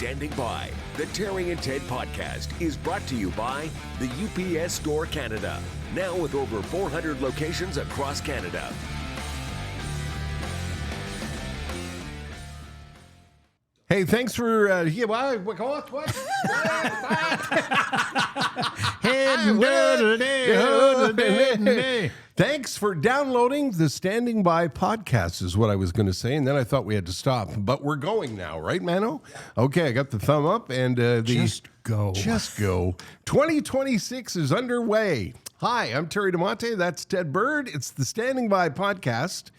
standing by. The Terry and Ted podcast is brought to you by the UPS Store Canada, now with over 400 locations across Canada. Hey, thanks for Thanks for downloading the Standing By podcast is what I was going to say, and then I thought we had to stop. But we're going now, right, Mano? Okay, I got the thumb up, and Just go. 2026 is underway. Hi, I'm Terry DeMonte. That's Ted Bird. It's the Standing By podcast.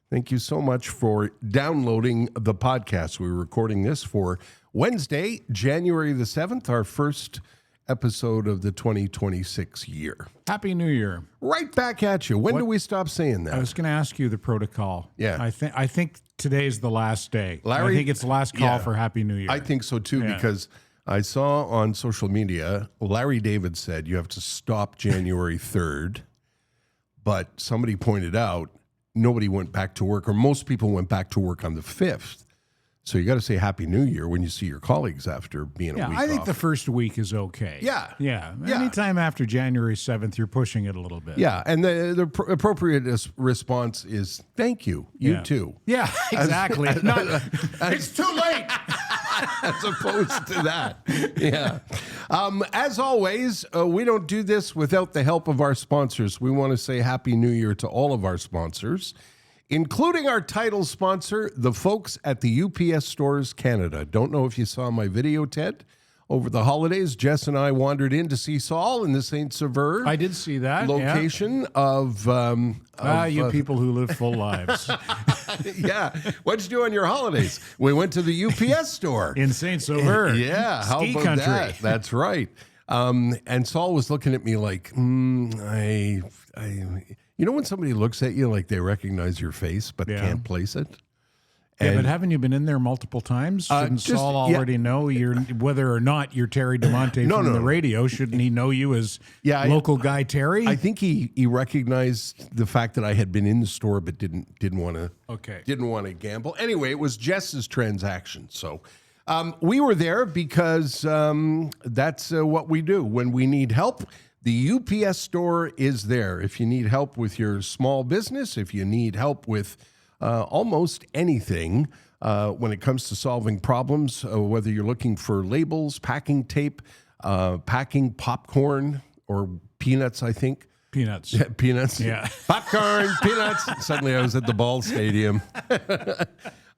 Thank you so much for downloading the podcast. We're recording this for Wednesday, January the 7th, our first episode of the 2026 year. Happy New Year. Right back at you. When do we stop saying that? I was going to ask you the protocol. Yeah. I think today's the last day. Larry, I think it's the last call for Happy New Year. I think so too, because I saw on social media, Larry David said you have to stop January 3rd, but somebody pointed out nobody went back to work, or most people went back to work on the 5th. So you got to say Happy New Year when you see your colleagues after being a week off. I think the first week is okay. Yeah. Anytime after January 7th, you're pushing it a little bit. Yeah, and the appropriate response is thank you. You too. Yeah, exactly. It's too late. As opposed to that. Yeah. As always, we don't do this without the help of our sponsors. We want to say Happy New Year to all of our sponsors, including our title sponsor, the folks at the UPS Stores Canada. Don't know if you saw my video, Ted. Over the holidays, Jess and I wandered in to see Saul in the St. Sever. I did see that. Location of you people who live full lives. Yeah. What'd you do on your holidays? We went to the UPS store. In St. Sever. Yeah. How Ski about country. that? That's right. And Saul was looking at me like, you know when somebody looks at you like they recognize your face but can't place it? Yeah, but haven't you been in there multiple times? Shouldn't Saul already know whether or not you're Terry DeMonte from the radio? Shouldn't he know you as local guy Terry? I think he recognized the fact that I had been in the store but didn't want to gamble. Anyway, it was Jess's transaction. So we were there because that's what we do when we need help. The UPS store is there. If you need help with your small business, if you need help with almost anything when it comes to solving problems, whether you're looking for labels, packing tape, packing popcorn or peanuts, I think. Peanuts. Yeah, peanuts. Yeah. Popcorn, peanuts. Suddenly I was at the ball stadium.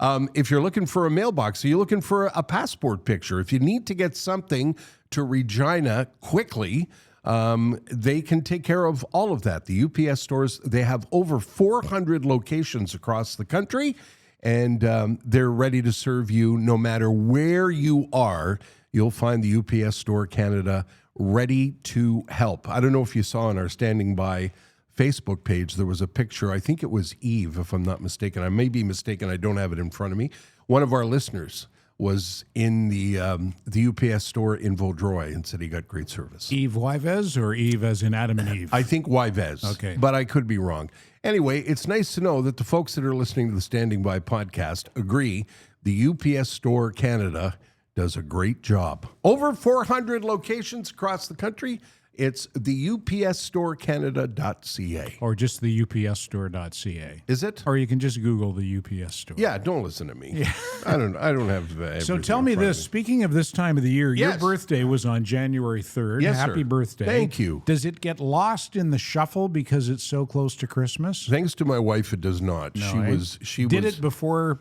If you're looking for a mailbox, are you looking for a passport picture? If you need to get something to Regina quickly, they can take care of all of that. The UPS stores, they have over 400 locations across the country, and they're ready to serve you no matter where you are. You'll find the UPS Store Canada ready to help. I don't know if you saw on our Standing By Facebook page, there was a picture. I think it was Eve, if I'm not mistaken. I may be mistaken. I don't have it in front of me. One of our listeners was in the UPS store in Vaudreuil and said he got great service. Eve Wyvez or Eve as in Adam and Eve? I think Wyvez. Okay. But I could be wrong. Anyway, it's nice to know that the folks that are listening to the Standing By podcast agree the UPS Store Canada does a great job. Over 400 locations across the country. It's the upsstorecanada.ca. Or just the upsstore.ca. Is it? Or you can just Google the UPS store. Yeah, don't listen to me. Yeah. I don't have So tell me this. Speaking of this time of the year, your birthday was on January 3rd. Yes, Happy birthday. Thank you. Does it get lost in the shuffle because it's so close to Christmas? Thanks to my wife, it does not. No, She did it before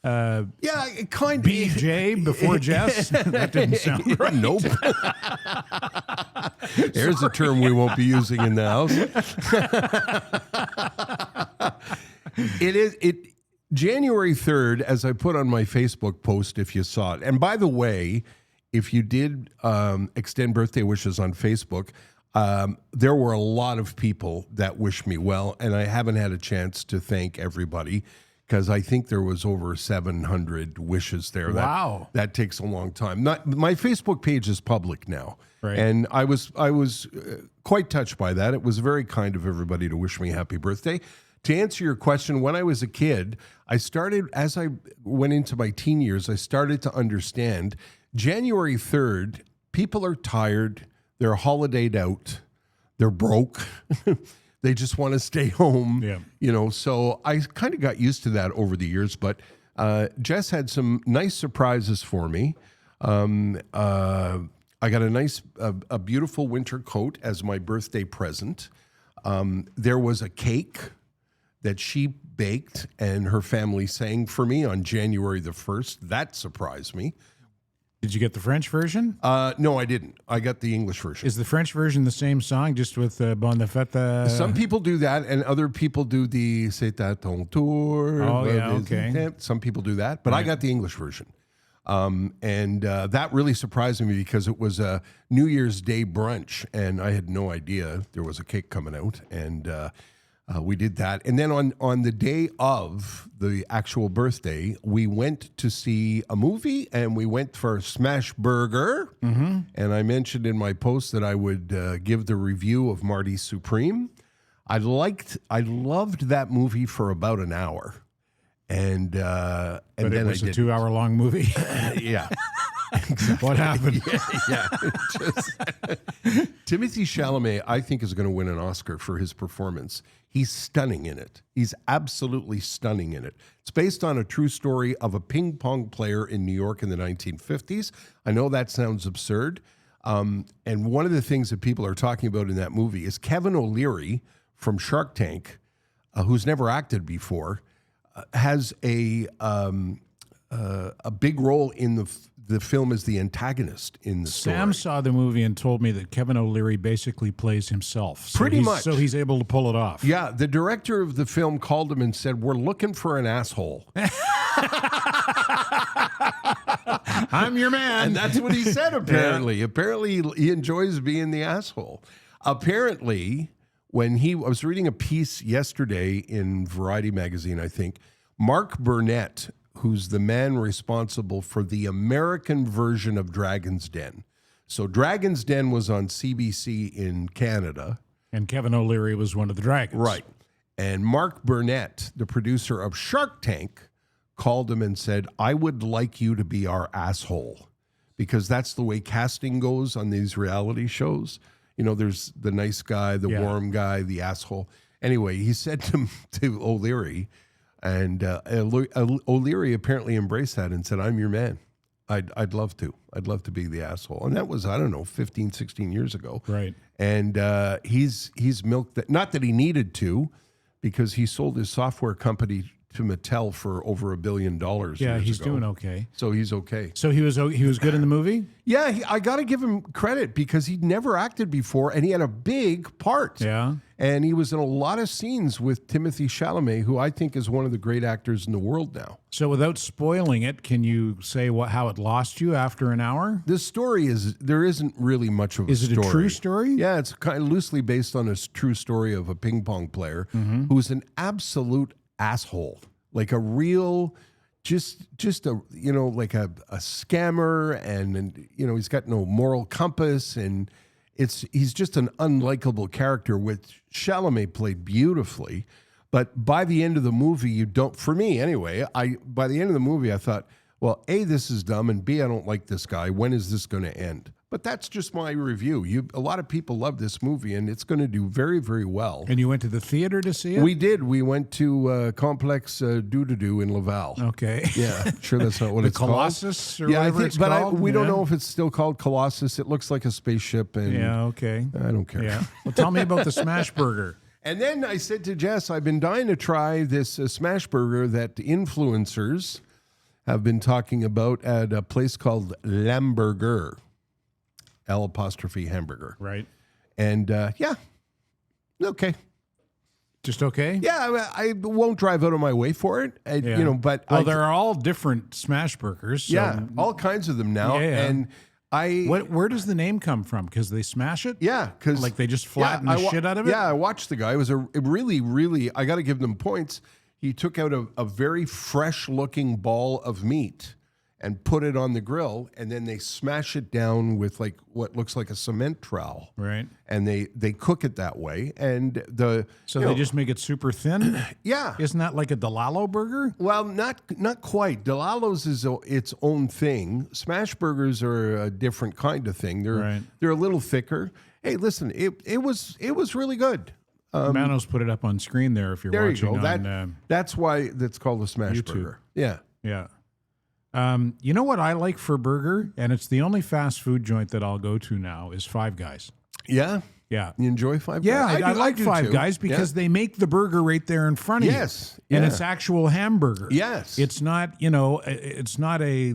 it kind of BJ before Jess? That didn't sound right. Nope. There's a term we won't be using in the house. It January 3rd, as I put on my Facebook post, if you saw it. And by the way, if you did extend birthday wishes on Facebook, there were a lot of people that wished me well, and I haven't had a chance to thank everybody, because I think there was over 700 wishes there. Wow. That takes a long time. My Facebook page is public now. Right. And I was quite touched by that. It was very kind of everybody to wish me happy birthday. To answer your question, when I was a kid, as I went into my teen years, I started to understand January 3rd, people are tired. They're holidayed out. They're broke. They just want to stay home. Yeah. So I kind of got used to that over the years. But Jess had some nice surprises for me. I got a beautiful winter coat as my birthday present. There was a cake that she baked and her family sang for me on January the 1st. That surprised me. Did you get the French version? No, I didn't. I got the English version. Is the French version the same song, just with Bon the Fête? Some people do that, and other people do the C'est à ton tour. Oh, yeah, okay. Some people do that, but I got the English version. And that really surprised me because it was a New Year's Day brunch, and I had no idea there was a cake coming out, and we did that. And then on the day of the actual birthday, we went to see a movie, and we went for Smash Burger. Mm-hmm. And I mentioned in my post that I would give the review of Marty Supreme. I loved that movie for about an hour. And then it was a 2-hour-long movie. Yeah. Exactly. What happened? Yeah. Timothée Chalamet, I think, is going to win an Oscar for his performance. He's stunning in it. He's absolutely stunning in it. It's based on a true story of a ping pong player in New York in the 1950s. I know that sounds absurd. And one of the things that people are talking about in that movie is Kevin O'Leary from Shark Tank, who's never acted before, has a big role in the film as the antagonist in the story. Sam saw the movie and told me that Kevin O'Leary basically plays himself. Pretty much. So he's able to pull it off. Yeah, the director of the film called him and said, "We're looking for an asshole." I'm your man. And that's what he said, apparently. Yeah. Apparently, he enjoys being the asshole. Apparently, I was reading a piece yesterday in Variety magazine, I think, Mark Burnett, who's the man responsible for the American version of Dragon's Den. So Dragon's Den was on CBC in Canada. And Kevin O'Leary was one of the dragons. Right. And Mark Burnett, the producer of Shark Tank, called him and said, "I would like you to be our asshole." Because that's the way casting goes on these reality shows. There's the nice guy, the warm guy, the asshole. Anyway, he said to O'Leary, and O'Leary apparently embraced that and said, "I'm your man. I'd love to. I'd love to be the asshole." And that was, 15, 16 years ago. Right. And he's milked that. Not that he needed to, because he sold his software company to Mattel for over $1 billion. Yeah, he's doing okay. So he's okay. So he was good in the movie? Yeah, I got to give him credit because he'd never acted before, and he had a big part. Yeah. And he was in a lot of scenes with Timothée Chalamet, who I think is one of the great actors in the world now. So without spoiling it, can you say how it lost you after an hour? The story there isn't really much of a story. Is it a true story? Yeah, it's kind of loosely based on a true story of a ping pong player who's an absolute asshole, like a real, just a like a scammer, and he's got no moral compass, and he's just an unlikable character, which Chalamet played beautifully. But by the end of the movie, for me anyway, by the end of the movie, I thought, well, A, this is dumb, and B, I don't like this guy. When is this going to end? But that's just my review. A lot of people love this movie, and it's going to do very, very well. And you went to the theater to see it? We did. We went to Complex Doo-Doo-Doo in Laval. Okay. Yeah, sure that's not what it's Colossus called. Or whatever it's called? We don't know if it's still called Colossus. It looks like a spaceship. And yeah, okay. I don't care. Yeah. Well, tell me about the Smash Burger. And then I said to Jess, I've been dying to try this Smash Burger that influencers have been talking about at a place called Lamburger. L' hamburger. Right. And okay. Just okay? Yeah, I won't drive out of my way for it. But they're all different Smash Burgers. So yeah, all kinds of them now. Yeah. And where does the name come from? Because they smash it? Yeah, because like they just flatten the shit out of it? Yeah, I watched the guy. It was a really, really, I got to give them points. He took out a very fresh looking ball of meat and put it on the grill, and then they smash it down with like what looks like a cement trowel. Right. And they cook it that way. And So they just make it super thin? Yeah. Isn't that like a Delalo burger? Well, not quite. Delalo's is its own thing. Smash burgers are a different kind of thing. They're a little thicker. Hey, listen, it was really good. Manos put it up on screen there if you're there watching. You go. On, that's why that's called a smash YouTube. burger. Yeah. Yeah. You know what I like for burger, and it's the only fast food joint that I'll go to now, is Five Guys. Yeah. Yeah. You enjoy Five Guys? Yeah, I like Five Guys because they make the burger right there in front of you. Yes. And it's actual hamburger. Yes. It's not, it's not a,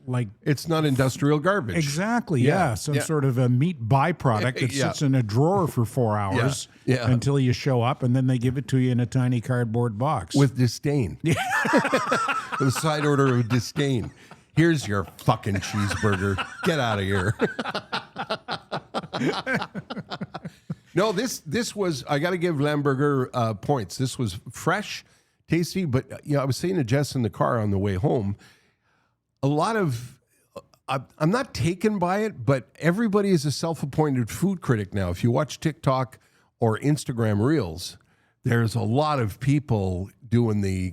like... It's not industrial garbage. Exactly, yeah. Some sort of a meat byproduct that sits in a drawer for 4 hours until you show up, and then they give it to you in a tiny cardboard box. With disdain. Yeah. With a side order of disdain. Here's your fucking cheeseburger. Get out of here. No, this was, I got to give Lamburger points. This was fresh, tasty, but I was saying to Jess in the car on the way home, a lot of, I'm not taken by it, but everybody is a self-appointed food critic now. If you watch TikTok or Instagram Reels, there's a lot of people doing the,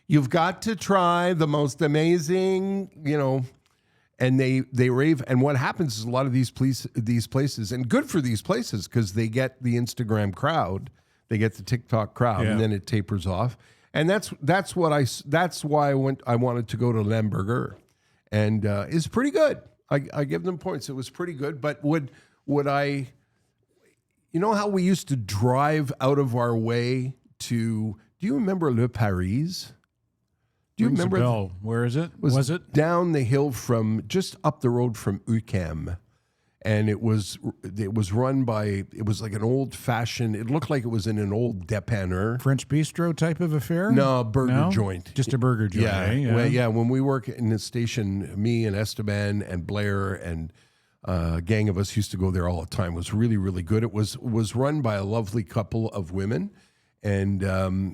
you've got to try the most amazing, and they rave. And what happens is a lot of these places, and good for these places because they get the Instagram crowd, they get the TikTok crowd, and then it tapers off. And that's why I wanted to go to Lamburger, and it's pretty good. I give them points. It was pretty good. But would I? You know how we used to drive out of our way to? Do you remember Le Paris? Do you remember? Where is it? Was it down the hill from just up the road from UQAM, and it was run by. It was like an old fashioned. It looked like it was in an old dépanneur. French bistro type of affair? No, burger joint. Just a burger joint. Yeah, eh? When we work in the station, me and Esteban and Blair and a gang of us used to go there all the time. It was really, really good. It was run by a lovely couple of women. And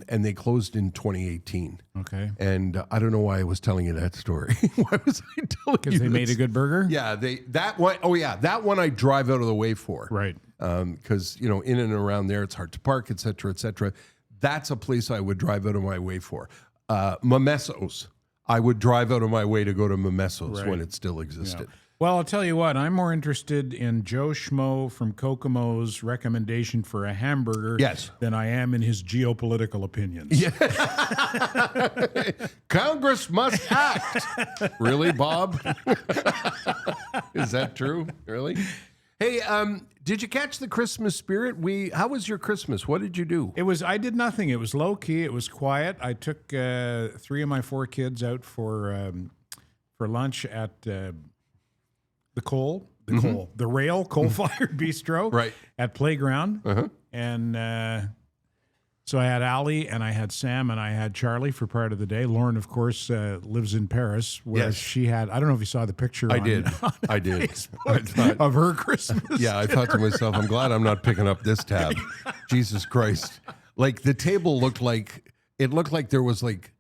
they closed in 2018. Okay. And I don't know why I was telling you that story. Why was I telling you? Because they made a good burger? Yeah, that one. Oh yeah, that one I drive out of the way for. Right. Because in and around there it's hard to park, et cetera, et cetera. That's a place I would drive out of my way for. Mimessos. I would drive out of my way to go to Mimessos when it still existed. Yeah. Well, I'll tell you what, I'm more interested in Joe Schmo from Kokomo's recommendation for a hamburger than I am in his geopolitical opinions. Yeah. Congress must act. Really, Bob? Is that true? Really? Hey, did you catch the Christmas spirit? How was your Christmas? What did you do? I did nothing. It was low key. It was quiet. I took 3 of my 4 kids out for lunch at the coal-fired bistro at Playground. And so I had Allie and I had Sam and I had Charlie for part of the day. Lauren, of course, lives in Paris, where she had, I don't know if you saw the picture I did. Facebook of her Christmas. Yeah, I thought to myself, I'm glad I'm not picking up this tab. Jesus Christ. Like the table looked like there was like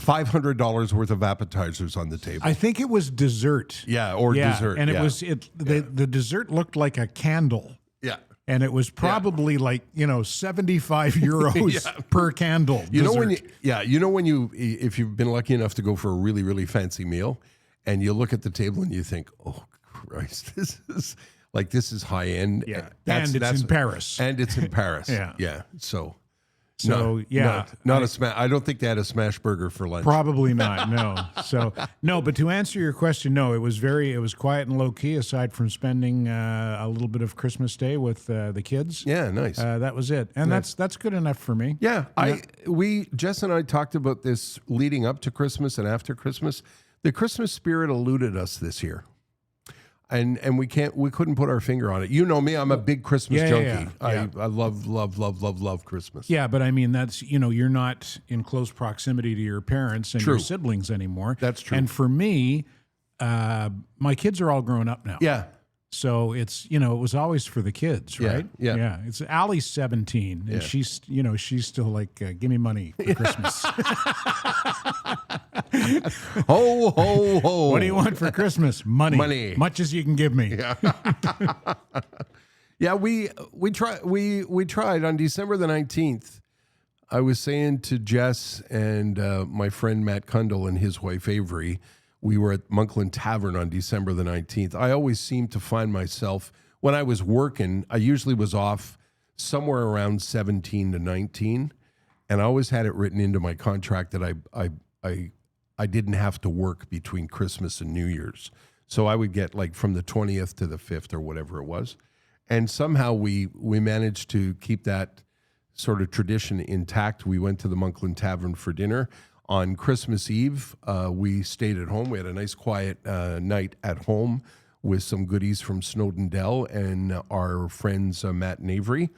$500 worth of appetizers on the table. I think it was dessert. Yeah, or dessert. And the dessert looked like a candle. Yeah. And it was probably like, 75 euros per candle. You know when you if you've been lucky enough to go for a really, really fancy meal and you look at the table and you think, "Oh Christ, this is high end." Yeah. And it's in Paris. And it's in Paris. Yeah. So not a smash. I don't think they had a smash burger for lunch. Probably not. No. So no. But to answer your question, no. It was quiet and low key. Aside from spending a little bit of Christmas Day with the kids. Yeah, nice. That was it, and that's good enough for me. Yeah. Jess and I talked about this leading up to Christmas and after Christmas. The Christmas spirit eluded us this year. And we couldn't put our finger on it. You know me, I'm a big Christmas junkie. Yeah. I love Christmas. Yeah, but I mean that's you're not in close proximity to your parents and your siblings anymore. That's true. And for me, my kids are all grown up now. Yeah. So it's it was always for the kids, right? Yeah. It's Allie's 17, and she's still like, give me money for Christmas. Ho, ho, ho. What do you want for Christmas? Money. Money. Much as you can give me. Yeah, we tried on December the 19th. I was saying to Jess and my friend Matt Kundle and his wife Avery, we were at Monkland Tavern on December the 19th. I always seemed to find myself, when I was working, I usually was off somewhere around 17 to 19, and I always had it written into my contract that I didn't have to work between Christmas and New Year's. So I would get like from the 20th to the 5th or whatever it was. And somehow we managed to keep that sort of tradition intact. We went to the Monkland Tavern for dinner. On Christmas Eve, we stayed at home. We had a nice quiet night at home with some goodies from Snowden Dell and our friends Matt and Avery.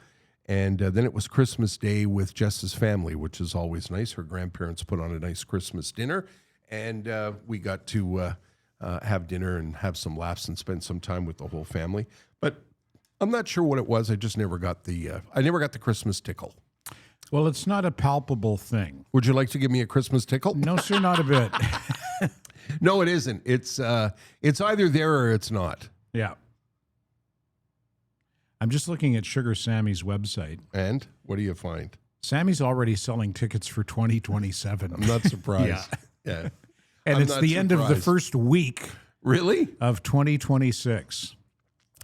And then it was Christmas Day with Jess's family, which is always nice. Her grandparents put on a nice Christmas dinner. And we got to have dinner and have some laughs and spend some time with the whole family. But I'm not sure what it was. I just never got the Christmas tickle. Well, it's not a palpable thing. Would you like to give me a Christmas tickle? No, sir, not a bit. No, it isn't. It's either there or it's not. Yeah. I'm just looking at Sugar Sammy's website. And what do you find? Sammy's already selling tickets for 2027. I'm not surprised. Yeah. And it's the end of the first week. Really? Of 2026.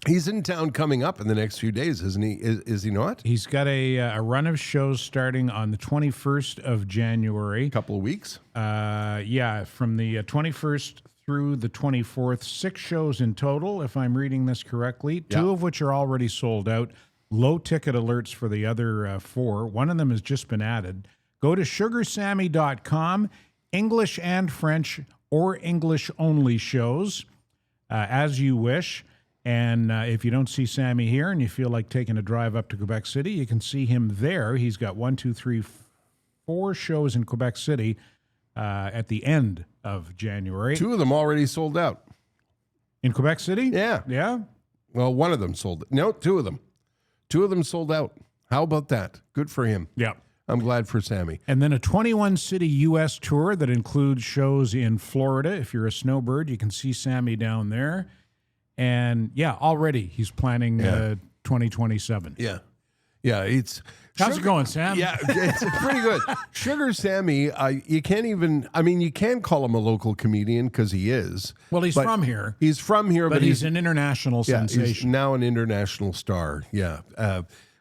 He's in town coming up in the next few days, isn't he? Is he not? He's got a run of shows starting on the 21st of January. A couple of weeks? Yeah, from the 21st through the 24th. 6 shows in total, if I'm reading this correctly. 2 of which are already sold out. Low ticket alerts for the other 4. One of them has just been added. Go to sugarsammy.com, English and French or English-only shows, as you wish. And if you don't see Sammy here and you feel like taking a drive up to Quebec City, you can see him there. He's got 4 shows in Quebec City at the end of January. 2 of them already sold out. In Quebec City? Yeah. Yeah? Well, one of them sold. No, 2 of them. 2 of them sold out. How about that? Good for him. Yeah. I'm glad for Sammy. And then a 21-city U.S. tour that includes shows in Florida. If you're a snowbird, you can see Sammy down there. And, yeah, already he's planning 2027. Yeah. Yeah, how's it going, Sam? Yeah, it's pretty good. Sugar Sammy, you can't even, I mean, you can call him a local comedian because he is. Well, he's from here. He's from here. But he's an international sensation. He's now an international star,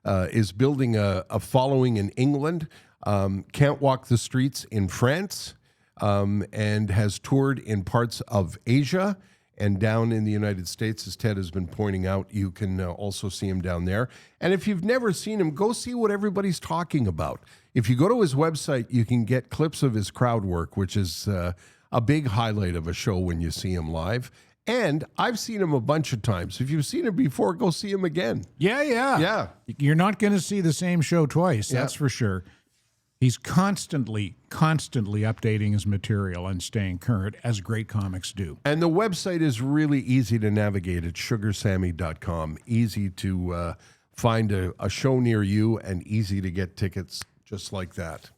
is building a following in England, can't walk the streets in France, and has toured in parts of Asia. And down in the United States, as Ted has been pointing out, you can also see him down there. And if you've never seen him, go see what everybody's talking about. If you go to his website, you can get clips of his crowd work, which is a big highlight of a show when you see him live. And I've seen him a bunch of times. If you've seen him before, go see him again. Yeah. You're not going to see the same show twice, that's for sure. He's constantly updating his material and staying current, as great comics do. And the website is really easy to navigate at sugarsammy.com. Easy to find a show near you and easy to get tickets just like that.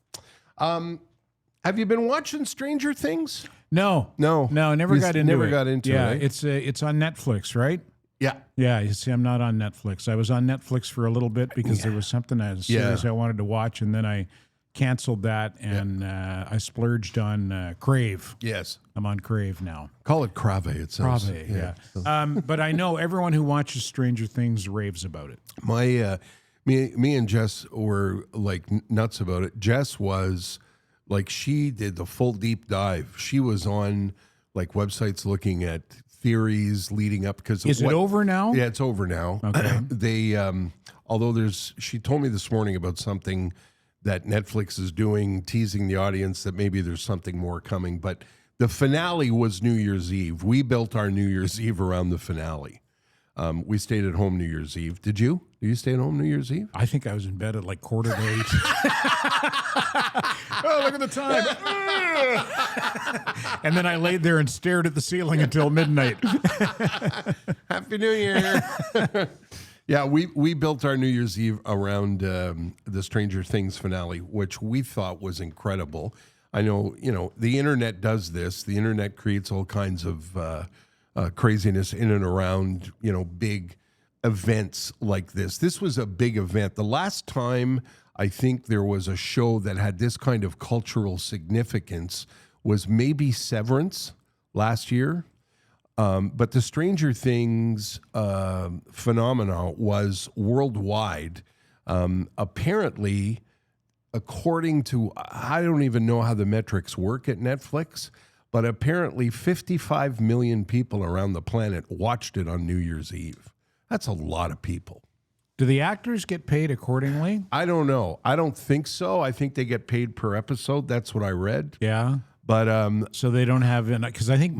Have you been watching Stranger Things? No, never got into it. Yeah, it's on Netflix, right? Yeah, you see, I'm not on Netflix. I was on Netflix for a little bit because there was something a series I wanted to watch, and then I canceled that, and I splurged on Crave. Yes. I'm on Crave now. Call it Crave, it sounds. Crave, yeah. But I know everyone who watches Stranger Things raves about it. Me and Jess were like nuts about it. Jess was like, she did the full deep dive. She was on like websites looking at theories leading up because is it over now? Yeah, it's over now. Okay. Although she told me this morning about something that Netflix is doing, teasing the audience that maybe there's something more coming. But the finale was New Year's Eve. We built our New Year's Eve around the finale. We stayed at home New Year's Eve. Did you? Did you stay at home New Year's Eve? I think I was in bed at like 7:45. Oh, look at the time. And then I laid there and stared at the ceiling until midnight. Happy New Year. Yeah, we built our New Year's Eve around the Stranger Things finale, which we thought was incredible. I know, the internet does this. The internet creates all kinds of craziness in and around, big events like this. This was a big event. The last time I think there was a show that had this kind of cultural significance was maybe Severance last year. But the Stranger Things phenomena was worldwide. Apparently, according to, I don't even know how the metrics work at Netflix, but apparently 55 million people around the planet watched it on New Year's Eve. That's a lot of people. Do the actors get paid accordingly? I don't know. I don't think so. I think they get paid per episode. That's what I read. Yeah. But so they don't have, because I think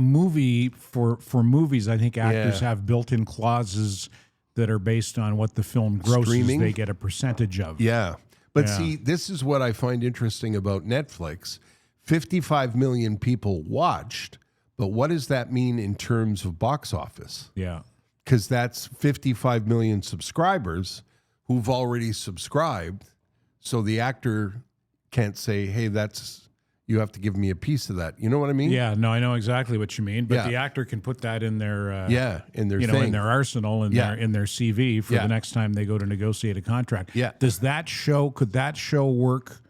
for movies, I think actors have built-in clauses that are based on what the film grosses. Streaming? They get a percentage of. Yeah. But see, this is what I find interesting about Netflix. 55 million people watched, but what does that mean in terms of box office? Yeah. Because that's 55 million subscribers who've already subscribed. So the actor can't say, hey, you have to give me a piece of that. You know what I mean? Yeah, no, I know exactly what you mean. But the actor can put that in their in their in their arsenal, in their CV for the next time they go to negotiate a contract. Yeah. Could that show work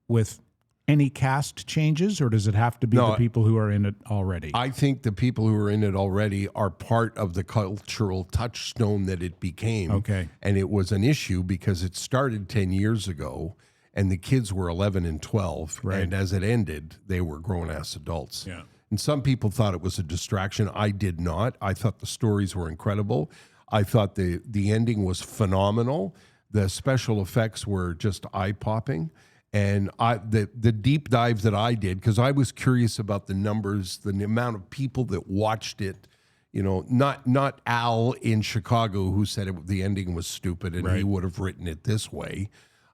with any cast changes, or does it have to be the people who are in it already? I think the people who are in it already are part of the cultural touchstone that it became. Okay. And it was an issue because it started 10 years ago. And the kids were 11 and 12. Right. And as it ended, they were grown-ass adults. Yeah. And some people thought it was a distraction. I did not. I thought the stories were incredible. I thought the ending was phenomenal. The special effects were just eye-popping. And the deep dive that I did, because I was curious about the numbers, the amount of people that watched it, not Al in Chicago who said the ending was stupid and he would have written it this way.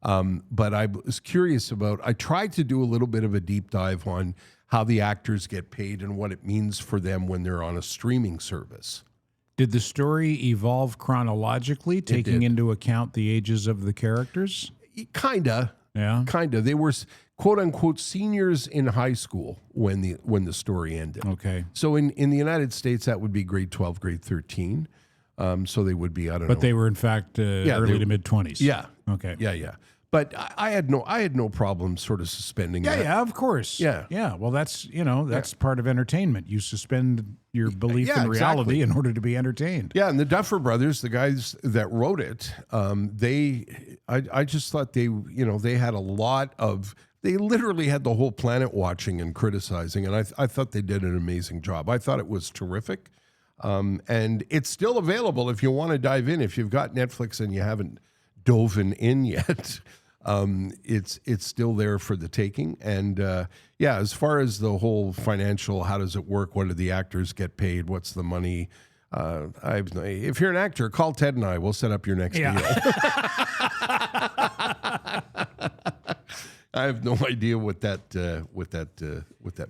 But I was curious I tried to do a little bit of a deep dive on how the actors get paid and what it means for them when they're on a streaming service. Did the story evolve chronologically, taking into account the ages of the characters? Kinda. Yeah. Kinda. They were quote unquote seniors in high school when the story ended. Okay. So in the United States, that would be grade 12, grade 13. So they would be, I don't know. But they were in fact early to mid 20s. Yeah. Okay. Yeah. But I had no problem sort of suspending that. Yeah, of course. Yeah. Well, that's part of entertainment. You suspend your belief in reality in order to be entertained. Yeah, and the Duffer Brothers, the guys that wrote it, I just thought they had a lot of. They literally had the whole planet watching and criticizing, and I thought they did an amazing job. I thought it was terrific, and it's still available if you want to dive in. If you've got Netflix and you haven't dove in yet, it's still there for the taking. And as far as the whole financial, how does it work? What do the actors get paid? What's the money? If you're an actor, call Ted and I. We'll set up your next deal. I have no idea what that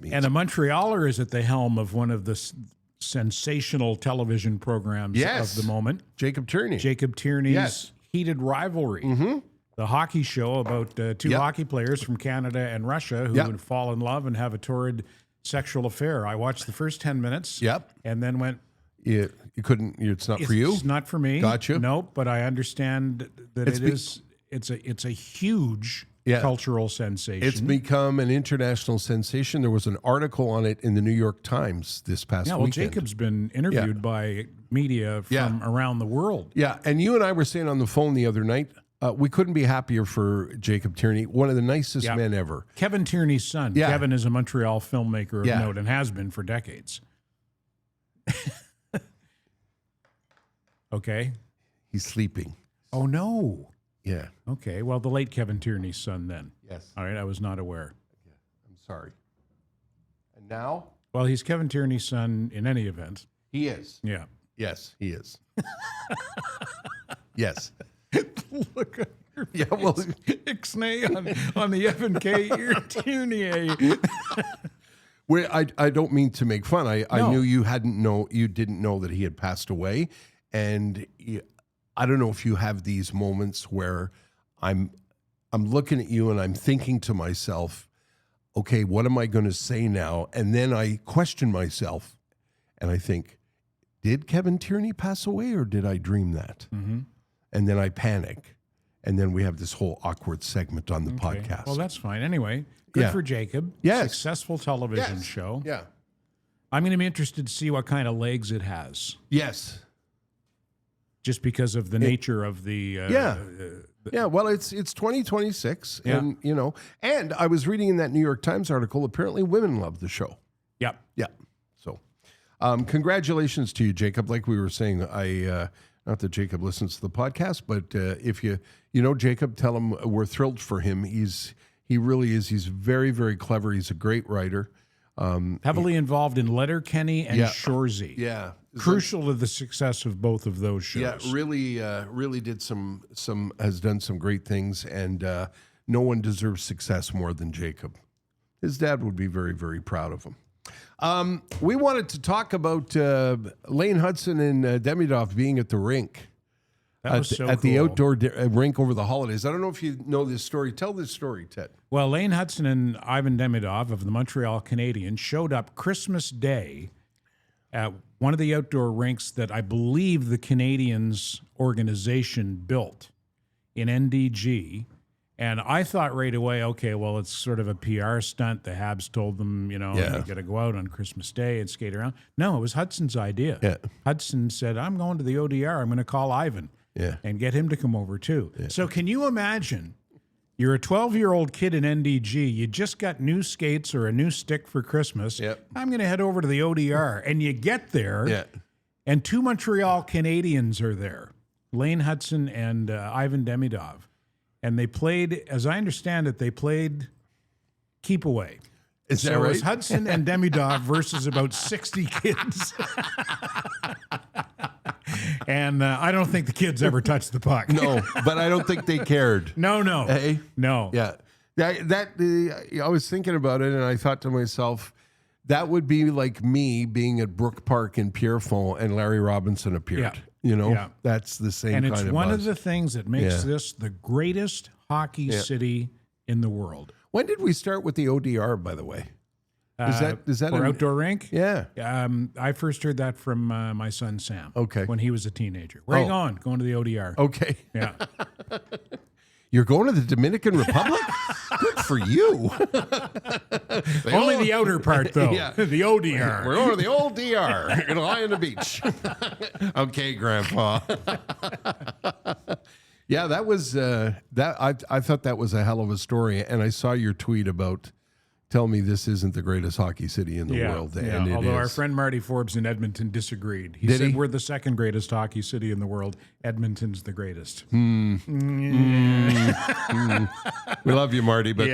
means. And a Montrealer is at the helm of one of the sensational television programs of the moment. Jacob Tierney. Jacob Tierney's Heated Rivalry. Mm-hmm. The hockey show about two hockey players from Canada and Russia who would fall in love and have a torrid sexual affair. I watched the first 10 minutes and then went... You couldn't... It's not for you? It's not for me. Got you. Nope, but I understand that it's a huge... cultural sensation. It's become an international sensation. There was an article on it in the New York Times this past weekend. Jacob's been interviewed by media from around the world. Yeah, and you and I were saying on the phone the other night, we couldn't be happier for Jacob Tierney, one of the nicest men ever. Kevin Tierney's son. Yeah. Kevin is a Montreal filmmaker of note and has been for decades. Okay. He's sleeping. Oh, no. Yeah. Okay. Well, the late Kevin Tierney's son then. Yes. All right. I was not aware. Yeah, I'm sorry. And now? Well, he's Kevin Tierney's son in any event. He is. Yeah. Yes, he is. Yes. Look at your face. Well, Ixnay on the Evan K. Tierney. Well, I don't mean to make fun. I knew you didn't know that he had passed away, and I don't know if you have these moments where I'm looking at you and I'm thinking to myself, okay, what am I going to say now? And then I question myself and I think, did Kevin Tierney pass away or did I dream that? Mm-hmm. And then I panic. And then we have this whole awkward segment on the podcast. Well, that's fine. Anyway, good for Jacob. Yes. Successful television show. Yeah. I'm going to be interested to see what kind of legs it has. Yes. Just because of the nature of the... Well, it's 2026, Yeah. and and I was reading in that New York Times article. Apparently, women love the show. Yep. Yeah. So, congratulations to you, Jacob. Like we were saying, not that Jacob listens to the podcast, but if you know Jacob, tell him we're thrilled for him. He really is. He's very, very clever. He's a great writer. Heavily involved in Letterkenny and Shoresy. Yeah. Crucial to the success of both of those shows. Yeah, really did has done some great things, and no one deserves success more than Jacob. His dad would be very, very proud of him. We wanted to talk about Lane Hudson and Demidov being at the rink. That was so at the cool. outdoor rink over the holidays. I don't know if you know this story. Tell this story, Ted. Well, Lane Hudson and Ivan Demidov of the Montreal Canadiens showed up Christmas Day at one of the outdoor rinks that I believe the Canadiens organization built in NDG. And I thought right away, okay, well, it's sort of a PR stunt. The Habs told them, you got to go out on Christmas Day and skate around. No, it was Hudson's idea. Yeah. Hudson said, I'm going to the ODR. I'm going to call Ivan and get him to come over too. Yeah. So can you imagine? You're a 12-year-old kid in NDG. You just got new skates or a new stick for Christmas. Yep. I'm going to head over to the ODR. And you get there, and two Montreal Canadiens are there, Lane Hudson and Ivan Demidov. And they played, as I understand it, keep away. Is that right? It was Hudson and Demidov versus about 60 kids. And I don't think the kids ever touched the puck. No, but I don't think they cared. No. Hey? No. Yeah. I was thinking about it, and I thought to myself, that would be like me being at Brook Park in Pierrefonds and Larry Robinson appeared. That's the same kind of buzz. And it's one of the things that makes this the greatest hockey city in the world. When did we start with the ODR, by the way? Is that or outdoor rink? Yeah. I first heard that from my son Sam. Okay. When he was a teenager. Where are you going? Going to the ODR. Okay. Yeah. You're going to the Dominican Republic? Good for you. Only the outer part, though. The ODR. We're going to the old DR. You're going to lie on the beach. Okay, Grandpa. Yeah, that was that. I thought that was a hell of a story, and I saw your tweet about. Tell me this isn't the greatest hockey city in the world. And although it our is. friend Marty Forbes in Edmonton disagreed. He said we're the second greatest hockey city in the world. Edmonton's the greatest. We love you, Marty, but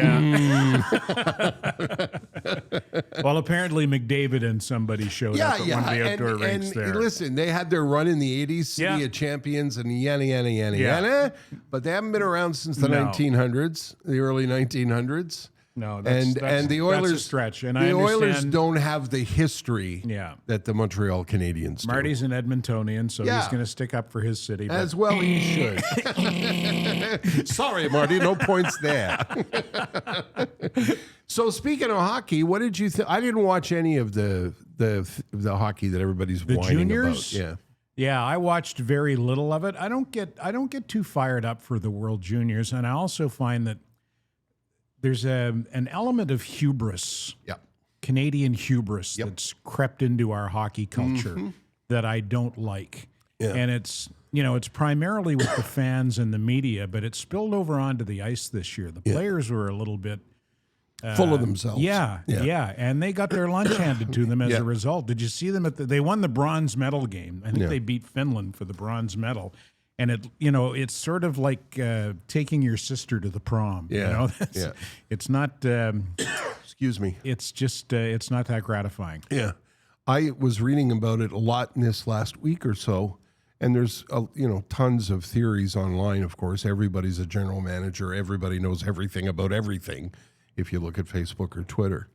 Well, apparently McDavid and somebody showed up at one of the outdoor rinks there. Listen, they had their run in the 80s, City of Champions, and yada. But they haven't been around since the 1900s, the early 1900s. No, and the Oilers that's a stretch. And the Oilers don't have the history that the Montreal Canadiens do. Marty's an Edmontonian, so he's going to stick up for his city. As well he should. Sorry, Marty, no points there. So speaking of hockey, what did you think? I didn't watch any of the hockey that everybody's whining juniors? about. Yeah, I watched very little of it. I don't get too fired up for the World Juniors, and I also find that there's an element of hubris, Canadian hubris, that's crept into our hockey culture that I don't like. Yeah. And it's primarily with the fans and the media, but it spilled over onto the ice this year. The players were a little bit full of themselves. Yeah, and they got their lunch handed to them as a result. Did you see them they won the bronze medal game? I think they beat Finland for the bronze medal. And it's sort of like taking your sister to the prom. It's not. Excuse me. It's just it's not that gratifying. Yeah, I was reading about it a lot in this last week or so, and there's tons of theories online. Of course, everybody's a general manager. Everybody knows everything about everything. If you look at Facebook or Twitter,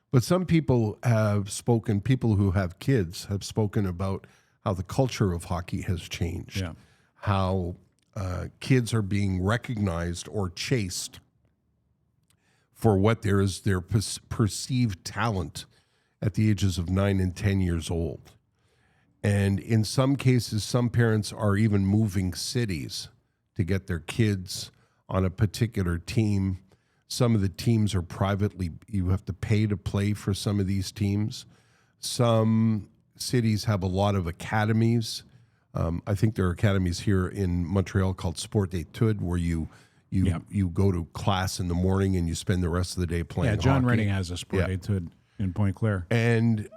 but some people have spoken. People who have kids have spoken about how the culture of hockey has changed. Yeah. How kids are being recognized or chased for what there is their perceived talent at the ages of 9 and 10 years old. And in some cases, some parents are even moving cities to get their kids on a particular team. Some of the teams are privately, you have to pay to play for some of these teams. Some cities have a lot of academies. I think there are academies here in Montreal called Sport Etudes, where you go to class in the morning and you spend the rest of the day playing hockey. Yeah, John Rennie has a Sport Etudes in Point Claire. And,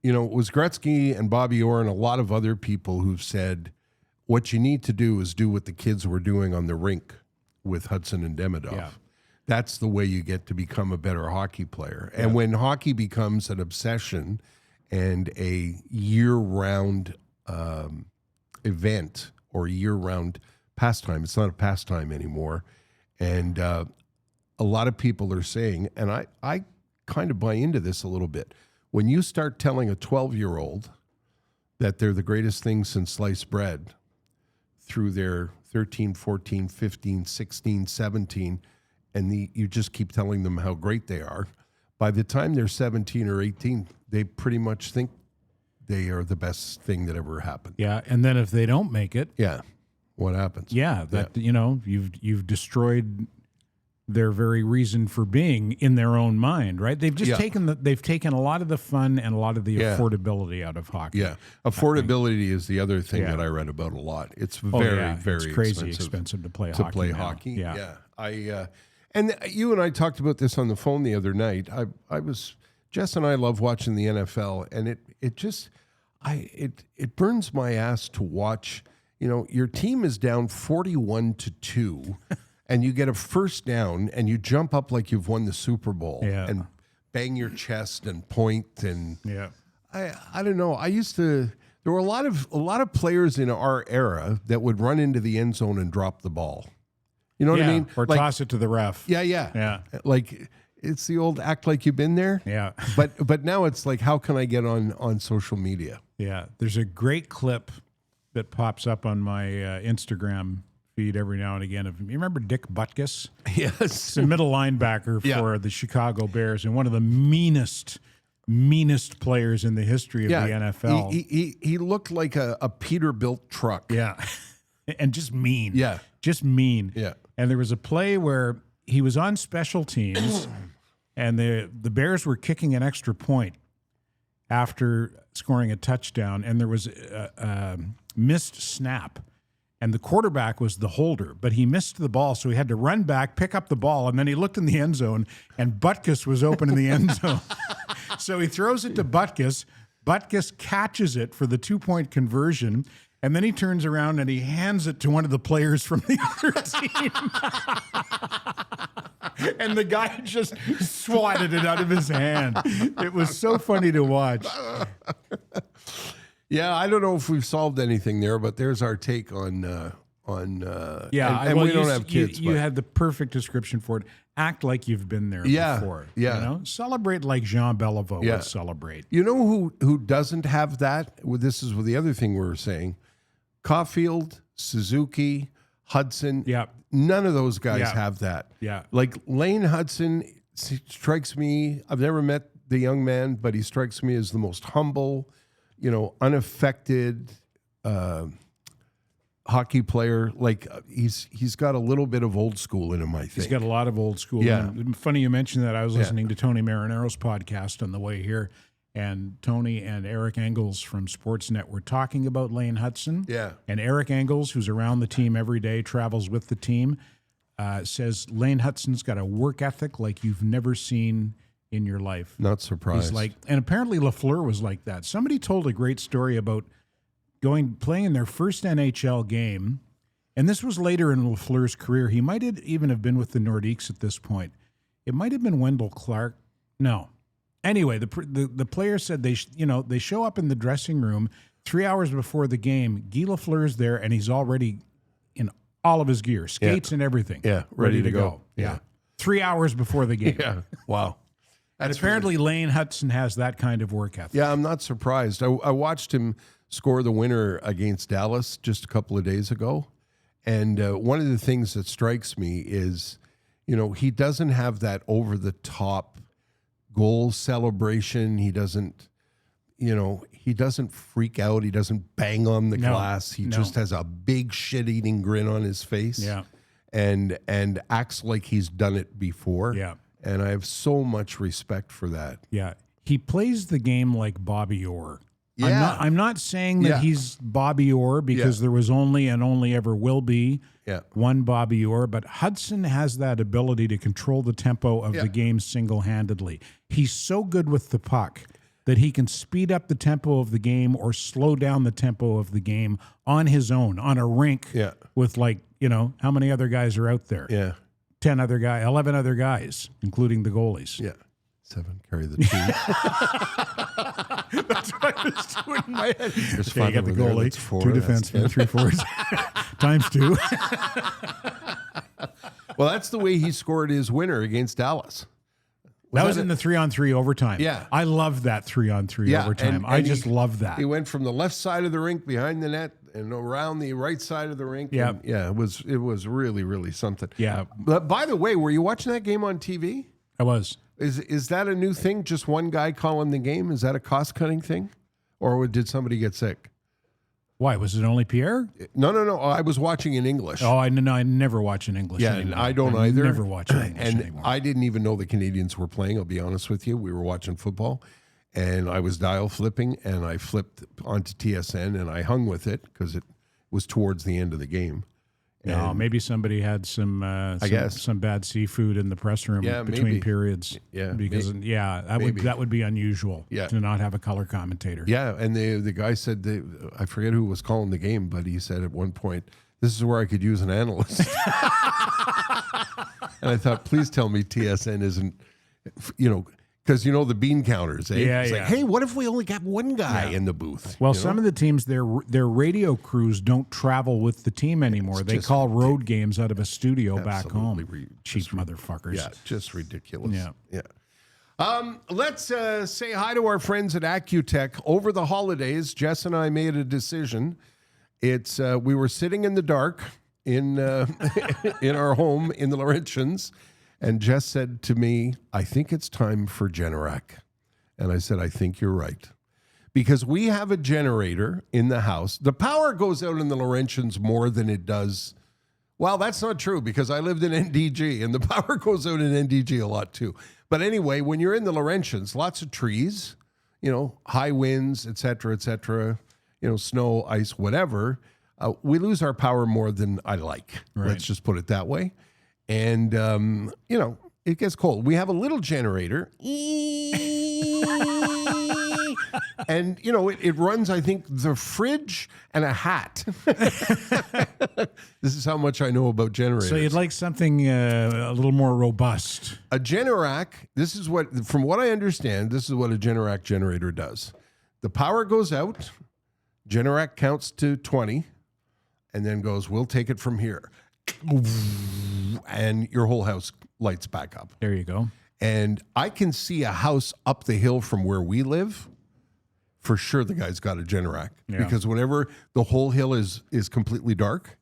it was Gretzky and Bobby Orr and a lot of other people who've said, what you need to do is do what the kids were doing on the rink with Hudson and Demidov. Yeah. That's the way you get to become a better hockey player. And when hockey becomes an obsession and a year-round event or year-round pastime, it's not a pastime anymore. And a lot of people are saying, and I kind of buy into this a little bit, when you start telling a 12-year-old that they're the greatest thing since sliced bread through their 13, 14, 15, 16, 17, and you just keep telling them how great they are, by the time they're 17 or 18, they pretty much think they are the best thing that ever happened. Yeah, and then if they don't make it, what happens? Yeah, you've destroyed their very reason for being in their own mind, right? They've just taken a lot of the fun and a lot of the affordability out of hockey. Yeah, affordability is the other thing that I read about a lot. It's very crazy expensive to play hockey. Yeah. And you and I talked about this on the phone the other night. Jess and I love watching the NFL, and it burns my ass to watch. Your team is down 41-2, and you get a first down, and you jump up like you've won the Super Bowl, and bang your chest and point. And I don't know. There were a lot of players in our era that would run into the end zone and drop the ball. You know what I mean? Or toss it to the ref. Yeah. Like, it's the old act like you've been there. Yeah. But now it's like, how can I get on social media? Yeah. There's a great clip that pops up on my Instagram feed every now and again. You remember Dick Butkus? Yes. He's a middle linebacker for the Chicago Bears and one of the meanest players in the history of the NFL. He looked like a Peterbilt truck. Yeah. And just mean. Yeah. Just mean. Yeah. And there was a play where he was on special teams and the Bears were kicking an extra point after scoring a touchdown, and there was a missed snap. And the quarterback was the holder, but he missed the ball, so he had to run back, pick up the ball, and then he looked in the end zone, and Butkus was open in the end zone. So he throws it to Butkus. Butkus catches it for the 2-point conversion, and then he turns around and he hands it to one of the players from the other team. And the guy just swatted it out of his hand. It was so funny to watch. Yeah, I don't know if we've solved anything there, but there's our take on we don't have kids. You had the perfect description for it. Act like you've been there before. Yeah. Celebrate like Jean Beliveau would celebrate. You know who doesn't have that? Well, this is the other thing we were saying. Caulfield, Suzuki, Hudson. Yeah. None of those guys have that. Yeah. Like Lane Hudson strikes me, I've never met the young man, but he strikes me as the most humble, unaffected hockey player. Like he's got a little bit of old school in him, I think. He's got a lot of old school. Yeah. And funny you mentioned that. I was listening to Tony Marinaro's podcast on the way here, and Tony and Eric Engels from Sportsnet were talking about Lane Hudson. Yeah. And Eric Engels, who's around the team every day, travels with the team, says Lane Hudson's got a work ethic like you've never seen in your life. Not surprised. And apparently Lafleur was like that. Somebody told a great story about playing in their first NHL game, and this was later in Lafleur's career. He might even have been with the Nordiques at this point. It might have been Wendell Clark. No. Anyway, the player said they show up in the dressing room 3 hours before the game. Guy Lafleur's there, and he's already in all of his gear, skates and everything. Yeah, ready to go. Yeah. 3 hours before the game. Yeah. Wow. And apparently Lane Hudson has that kind of work ethic. Yeah, I'm not surprised. I watched him score the winner against Dallas just a couple of days ago. And one of the things that strikes me is he doesn't have that over-the-top goal celebration. He doesn't, he doesn't freak out. He doesn't bang on the glass. He just has a big shit-eating grin on his face. Yeah. And acts like he's done it before. Yeah. And I have so much respect for that. Yeah. He plays the game like Bobby Orr. Yeah. I'm not saying that he's Bobby Orr because there was only and only ever will be one Bobby Orr, but Hudson has that ability to control the tempo of the game single-handedly. He's so good with the puck that he can speed up the tempo of the game or slow down the tempo of the game on his own, on a rink with how many other guys are out there? Yeah. 11 other guys, including the goalies. Yeah. 7 carry the team. That's what I was doing in my head. There's You got the goalie, 2 defensemen, 3 forwards, times 2. Well, that's the way he scored his winner against Dallas. That was in the 3-on-3 overtime. Yeah. I love that 3-on-3 overtime. I just love that. He went from the left side of the rink behind the net and around the right side of the rink. Yeah. It was really, really something. Yeah. But by the way, were you watching that game on TV? I was. Is that a new thing? Just one guy calling the game? Is that a cost-cutting thing? Or did somebody get sick? Why? Was it only Pierre? No. I was watching in English. Oh, I never watch in English anymore. And I don't either. Never watch in English anymore. I didn't even know the Canadians were playing, I'll be honest with you. We were watching football, and I was dial flipping, and I flipped onto TSN, and I hung with it because it was towards the end of the game. No, maybe somebody had some bad seafood in the press room between periods. Yeah, because that would be unusual to not have a color commentator. Yeah, and the guy said I forget who was calling the game, but he said at one point, "This is where I could use an analyst." And I thought, please tell me TSN isn't, because the bean counters, eh? Yeah, it's like, hey, what if we only got one guy in the booth? Well, some of the teams, their radio crews don't travel with the team anymore. They call road games out of a studio back home. Cheap motherfuckers. Yeah, just ridiculous. Yeah. Let's say hi to our friends at Accutech. Over the holidays, Jess and I made a decision. It's we were sitting in the dark in in our home in the Laurentians, and Jess said to me, "I think it's time for Generac." And I said, "I think you're right." Because we have a generator in the house. The power goes out in the Laurentians more than it does. Well, that's not true because I lived in NDG and the power goes out in NDG a lot too. But anyway, when you're in the Laurentians, lots of trees, high winds, et cetera, snow, ice, whatever. We lose our power more than I like. Right. Let's just put it that way. And, it gets cold. We have a little generator. And, it runs, I think, the fridge and a hat. This is how much I know about generators. So you'd like something a little more robust. A Generac, from what I understand, this is what a Generac generator does. The power goes out, Generac counts to 20, and then goes, we'll take it from here. And your whole house lights back up. There you go. And I can see a house up the hill from where we live. For sure, the guy's got a Generac. Yeah. Because whenever the whole hill is completely dark,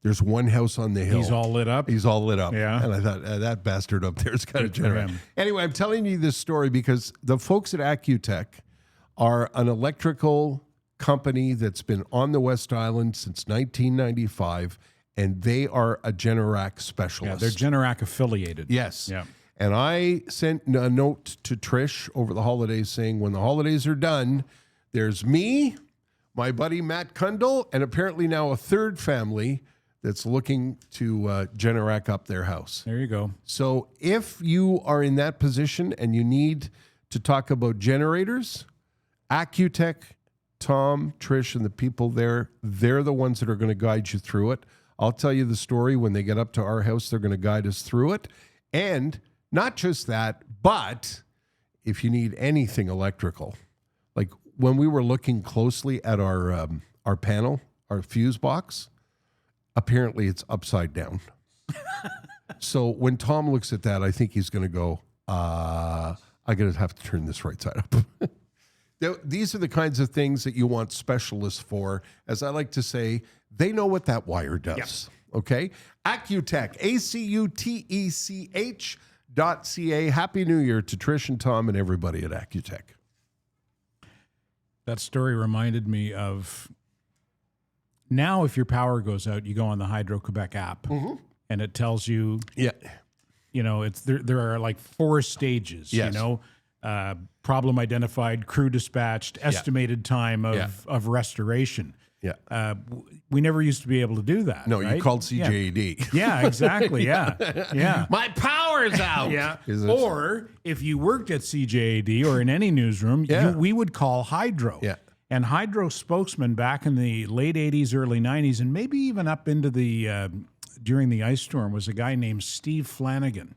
there's one house on the hill. He's all lit up? He's all lit up. Yeah. And I thought, that bastard up there's got a Generac. Anyway, I'm telling you this story because the folks at Accutech are an electrical company that's been on the West Island since 1995, and they are a Generac specialist. Yeah, they're Generac affiliated. Yes. Yeah. And I sent a note to Trish over the holidays saying, when the holidays are done, there's me, my buddy Matt Kundle, and apparently now a third family that's looking to Generac up their house. There you go. So if you are in that position and you need to talk about generators, Accutech, Tom, Trish, and the people there, they're the ones that are going to guide you through it. I'll tell you the story. When they get up to our house, they're going to guide us through it. And not just that, but if you need anything electrical, like when we were looking closely at our panel, our fuse box, apparently it's upside down. So when Tom looks at that, I think he's going to go, I'm going to have to turn this right side up. These are the kinds of things that you want specialists for. As I like to say, they know what that wire does. Okay. Accutech, ACUTECH.ca. Happy New Year to Trish and Tom and everybody at Accutech. That story reminded me of now if your power goes out, you go on the Hydro-Quebec app and it tells you, it's there are like 4 stages, problem identified, crew dispatched, estimated time of restoration. Yeah. We never used to be able to do that. No, right? you called CJAD. Yeah, exactly. Yeah. My power's out. Yeah. Or if you worked at CJAD or in any newsroom, we would call Hydro. Yeah. And Hydro spokesman back in the late 80s, early 90s, and maybe even up into the during the ice storm was a guy named Steve Flanagan.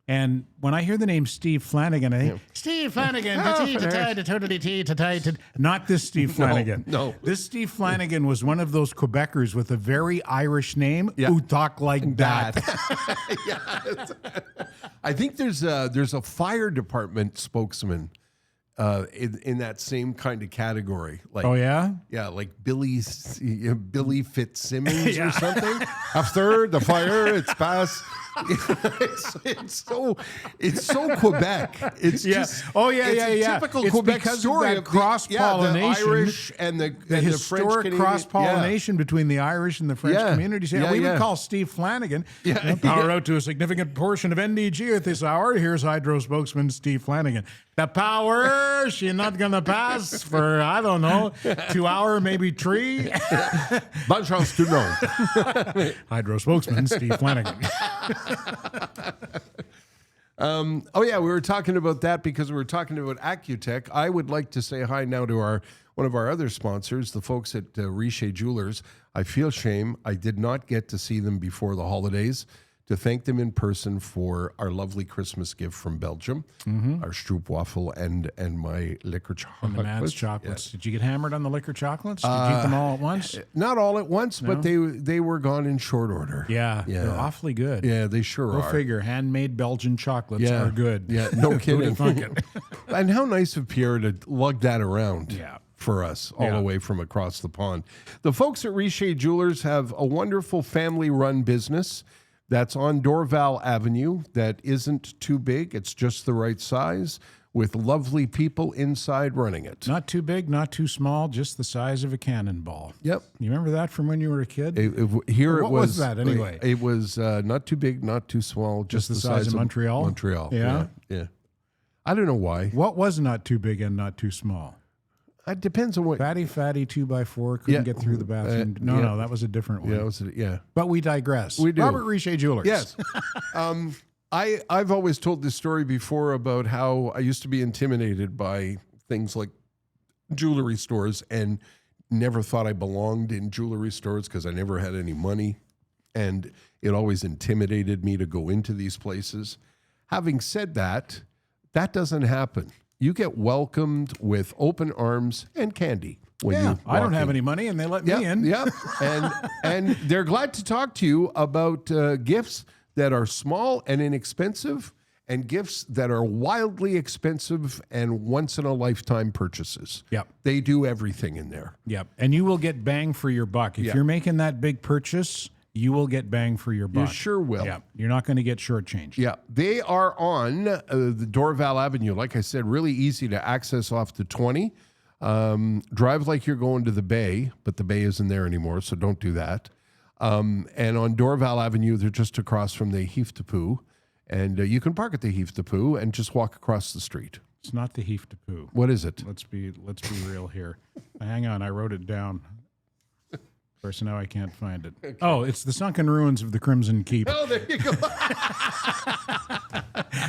And when I hear the name Steve Flanagan, I think, Steve Flanagan, not this Steve Flanagan. No. This Steve Flanagan was one of those Quebecers with a very Irish name who talk like that. I think there's a fire department spokesman in that same kind of category. Like, oh, yeah? Yeah, like Billy Fitzsimmons or something. After the fire, it's past. It's so Quebec. It's just Typical it's Quebec story of cross-pollination. The Irish and the historic French cross-pollination between the Irish and the French communities. We would call Steve Flanagan. Power out to a significant portion of NDG at this hour. Here's Hydro spokesman Steve Flanagan. The power, she not gonna pass for, I don't know, 2 hour, maybe 3. Bonne chance to know. Hydro spokesman Steve Flanagan. We were talking about that because we were talking about Accutech. I would like to say hi now to one of our other sponsors, the folks at Richer Jewelers. I feel shame I did not get to see them before the holidays to thank them in person for our lovely Christmas gift from Belgium, our stroopwafel and my liquor chocolates. And the Mads chocolates. Yes. Did you get hammered on the liquor chocolates? Did you eat them all at once? Not all at once, but they were gone in short order. Yeah, they're awfully good. Yeah, they sure are. Go figure, handmade Belgian chocolates are good. Yeah, no kidding. And how nice of Pierre to lug that around. Yeah. For us, all the way from across the pond. The folks at Richer Jewelers have a wonderful family-run business that's on Dorval Avenue that isn't too big. It's just the right size with lovely people inside running it. Not too big, not too small, just the size of a cannonball. Yep. You remember that from when you were a kid? What was that anyway? It was not too big, not too small, just the size of Montreal? Montreal. Yeah? Yeah. I don't know why. What was not too big and not too small? It depends on what. Fatty 2x4 couldn't get through the bathroom. No, that was a different one. But we digress. We do. Robert Richer Jewelers. Yes. I've always told this story before about how I used to be intimidated by things like jewelry stores and never thought I belonged in jewelry stores because I never had any money. And it always intimidated me to go into these places. Having said that, that doesn't happen. You get welcomed with open arms and candy when you I don't have any money, and they let me in. Yeah, and they're glad to talk to you about gifts that are small and inexpensive, and gifts that are wildly expensive and once-in-a-lifetime purchases. Yep. They do everything in there. Yep, and you will get bang for your buck. If you're making that big purchase, you will get bang for your buck. You sure will. Yeah, you're not going to get shortchanged. Yeah, they are on the Dorval Avenue. Like I said, really easy to access off the 20. Drive like you're going to the Bay, but the Bay isn't there anymore, so don't do that. And on Dorval Avenue, they're just across from the Heath de Poo. And you can park at the Heath de Poo and just walk across the street. It's not the Heath de Poo. What is it? Let's be real here. Hang on, I wrote it down. Of course, now I can't find it. Okay. Oh, it's the sunken ruins of the Crimson Keep. Oh, there you go.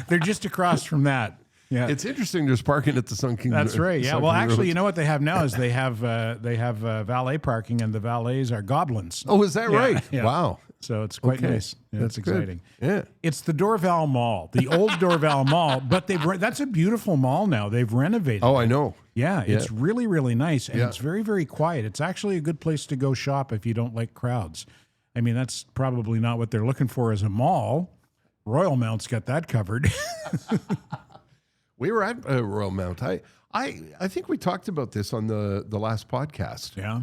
They're just across from that. Yeah, it's interesting. There's parking at the sunken. That's right. Yeah. Well, actually, you know what they have now is they have valet parking, and the valets are goblins. Oh, is that right? Yeah. Wow. So it's quite nice. Yeah, that's exciting. Good. Yeah. It's the Dorval Mall, the old Dorval Mall, but that's a beautiful mall now. They've renovated. Oh, I know. Yeah, it's really, really nice, and it's very, very quiet. It's actually a good place to go shop if you don't like crowds. I mean, that's probably not what they're looking for as a mall. Royal Mount's got that covered. We were at Royal Mount. I think we talked about this on the last podcast. Yeah.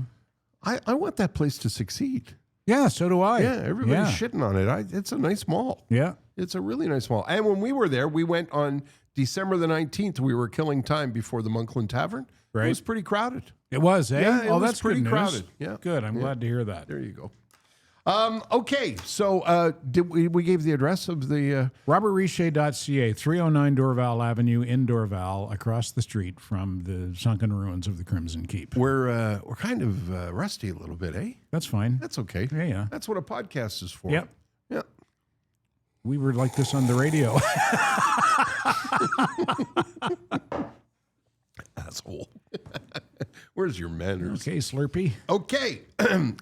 I want that place to succeed. Yeah, so do I. Yeah, everybody's shitting on it. It's a nice mall. Yeah. It's a really nice mall. And when we were there, we went on December the 19th. We were killing time before the Monkland Tavern. Right. It was pretty crowded. It was, eh? Yeah, it was that's pretty good news. crowded. Yeah. Good. I'm glad to hear that. There you go. Okay, so did we gave the address of the RobertRicher.ca, 309 Dorval Avenue in Dorval, across the street from the sunken ruins of the Crimson Keep. We're kind of rusty a little bit, eh? That's fine. That's okay. Yeah. That's what a podcast is for. Yep. Yeah. We were like this on the radio. Asshole. Where's your manners? Okay, Slurpee. Okay.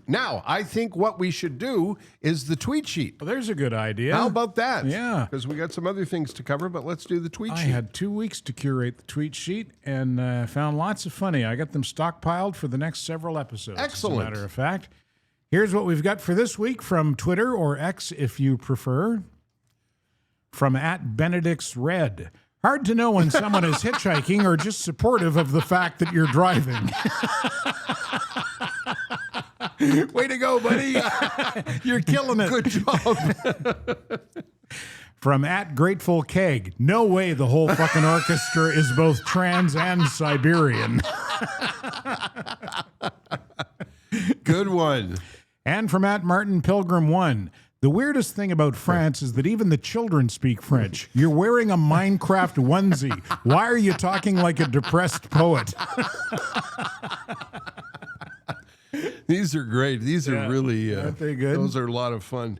Now, I think what we should do is the tweet sheet. Well, there's a good idea. How about that? Yeah. Because we got some other things to cover, but let's do the tweet I sheet. had 2 weeks to curate the tweet sheet and found lots of funny. I got them stockpiled for the next several episodes. Excellent. As a matter of fact. Here's what we've got for this week from Twitter, or X if you prefer. From @Benedict'sRed. Hard to know when someone is hitchhiking or just supportive of the fact that you're driving. Way to go, buddy. You're killing it. Good job. From @GratefulKeg. No way the whole fucking orchestra is both trans and Siberian. Good one. And from @MartinPilgrim1. The weirdest thing about France is that even the children speak French. You're wearing a Minecraft onesie. Why are you talking like a depressed poet? These are great. These are really aren't they good? Those are a lot of fun.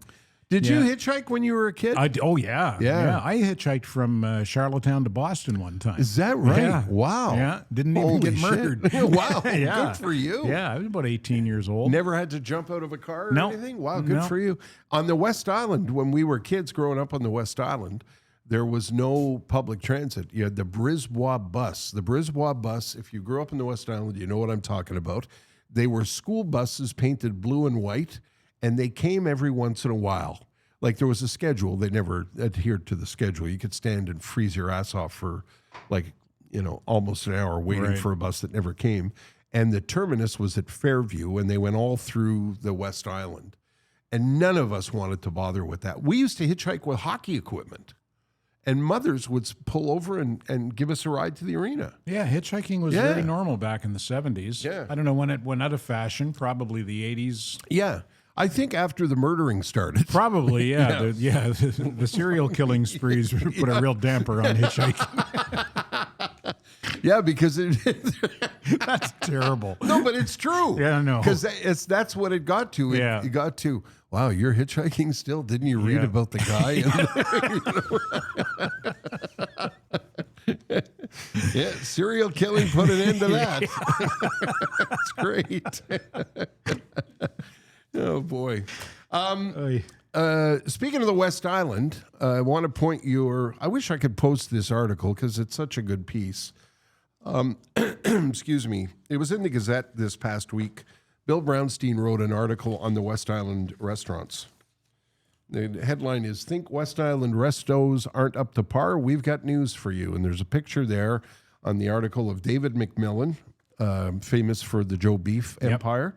Did you hitchhike when you were a kid? Yeah. I hitchhiked from Charlottetown to Boston one time. Is that right? Yeah. Wow. Yeah. Didn't even get murdered. Wow. Yeah. Good for you. Yeah. I was about 18 years old. Never had to jump out of a car or No. anything? Wow, good No. for you. On the West Island, when we were kids growing up on the West Island, there was no public transit. You had the Brisbois bus. The Brisbois bus, if you grew up in the West Island, you know what I'm talking about. They were school buses painted blue and white, and they came every once in a while. Like there was a schedule. They never adhered to the schedule. You could stand and freeze your ass off for almost an hour waiting for a bus that never came. And the terminus was at Fairview, and they went all through the West Island. And none of us wanted to bother with that. We used to hitchhike with hockey equipment. And mothers would pull over and give us a ride to the arena. Yeah, hitchhiking was very normal back in the 70s. Yeah. I don't know when it went out of fashion, probably the 80s. Yeah. I think after the murdering started. Probably, yeah. The serial killing sprees put a real damper on hitchhiking. Yeah, because That's terrible. No, but it's true. Yeah, I know. Because that's what it got to. It got to, wow, you're hitchhiking still? Didn't you read about the guy? Yeah, serial killing put an end to that. That's great. Oh, boy. Speaking of the West Island, I want to point I wish I could post this article because it's such a good piece. Excuse me. It was in the Gazette this past week. Bill Brownstein wrote an article on the West Island restaurants. The headline is, Think West Island restos aren't up to par? We've got news for you. And there's a picture there on the article of David McMillan, famous for the Joe Beef Empire,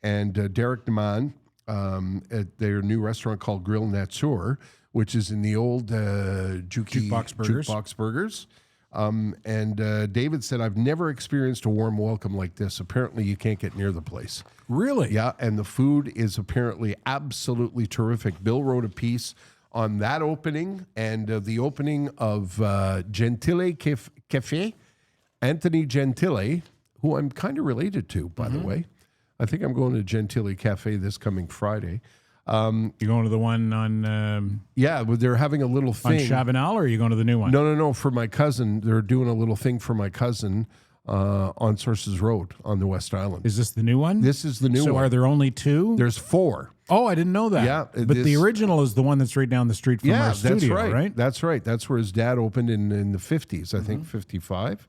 and Derek DeMann at their new restaurant called Grill Nature, which is in the old Jukebox Burgers. And David said, I've never experienced a warm welcome like this. Apparently, you can't get near the place. Really? Yeah, and the food is apparently absolutely terrific. Bill wrote a piece on that opening and the opening of Gentile Cafe. Anthony Gentile, who I'm kind of related to, by the way. I think I'm going to Gentile Cafe this coming Friday. You going to the one on but they're having a little thing. on Chabanel, or are you going to the new one? No. For my cousin, they're doing a little thing for my cousin on Sources Road on the West Island. Is this the new one? This is the new one. So are there only two? There's 4. Oh, I didn't know that. Yeah, but the original is the one that's right down the street from our studio, right? That's right. That's where his dad opened in the 50s, I think, 55.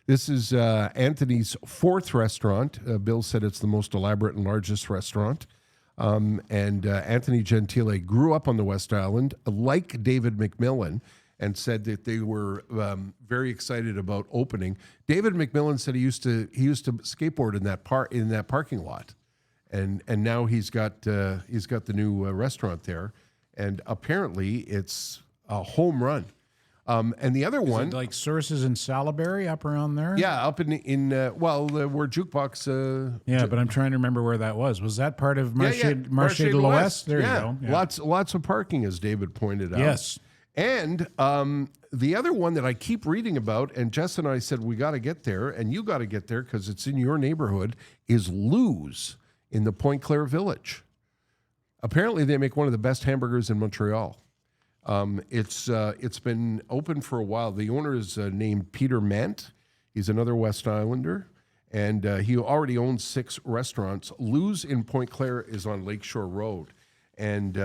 This is Anthony's 4th restaurant. Bill said it's the most elaborate and largest restaurant. And Anthony Gentile grew up on the West Island, like David McMillan, and said that they were very excited about opening. David McMillan said he used to skateboard in that parking lot, and now he's got the new restaurant there, and apparently it's a home run. And the other one, like Sources in Salaberry, up around there. yeah, up in where Jukebox. Yeah, but I'm trying to remember where that was. Was that part of Marché Marché de l'Ouest? There you go. Yeah. Lots of parking, as David pointed out. Yes. And the other one that I keep reading about, and Jess and I said we got to get there, and you got to get there because it's in your neighborhood, is Lou's in the Pointe Claire Village. Apparently, they make one of the best hamburgers in Montreal. It's been open for a while. The owner is named Peter Mant. He's another West Islander, and he already owns 6 restaurants. Lou's in Pointe Claire is on Lakeshore Road, and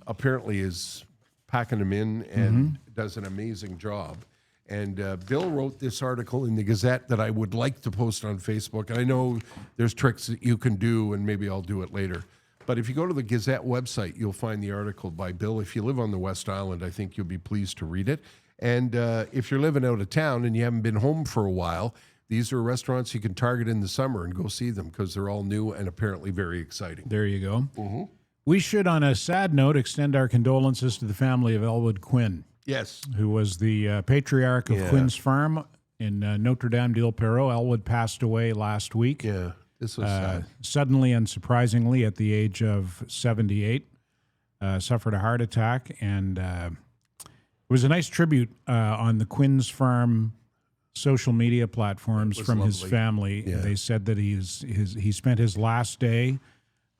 apparently is packing them in and does an amazing job. And Bill wrote this article in the Gazette that I would like to post on Facebook. And I know there's tricks that you can do, and maybe I'll do it later. But if you go to the Gazette website, you'll find the article by Bill. If you live on the West Island, I think you'll be pleased to read it. And if you're living out of town and you haven't been home for a while, these are restaurants you can target in the summer and go see them because they're all new and apparently very exciting. There you go. We should, on a sad note, extend our condolences to the family of Elwood Quinn. Yes. Who was the patriarch of Quinn's Farm in Notre Dame d'Île-Perrot. Elwood passed away last week. Yeah, this was sad. Suddenly and surprisingly, at the age of 78, suffered a heart attack. And it was a nice tribute on the Quinn's Farm social media platforms from lovely. his family. Yeah. They said that he spent his last day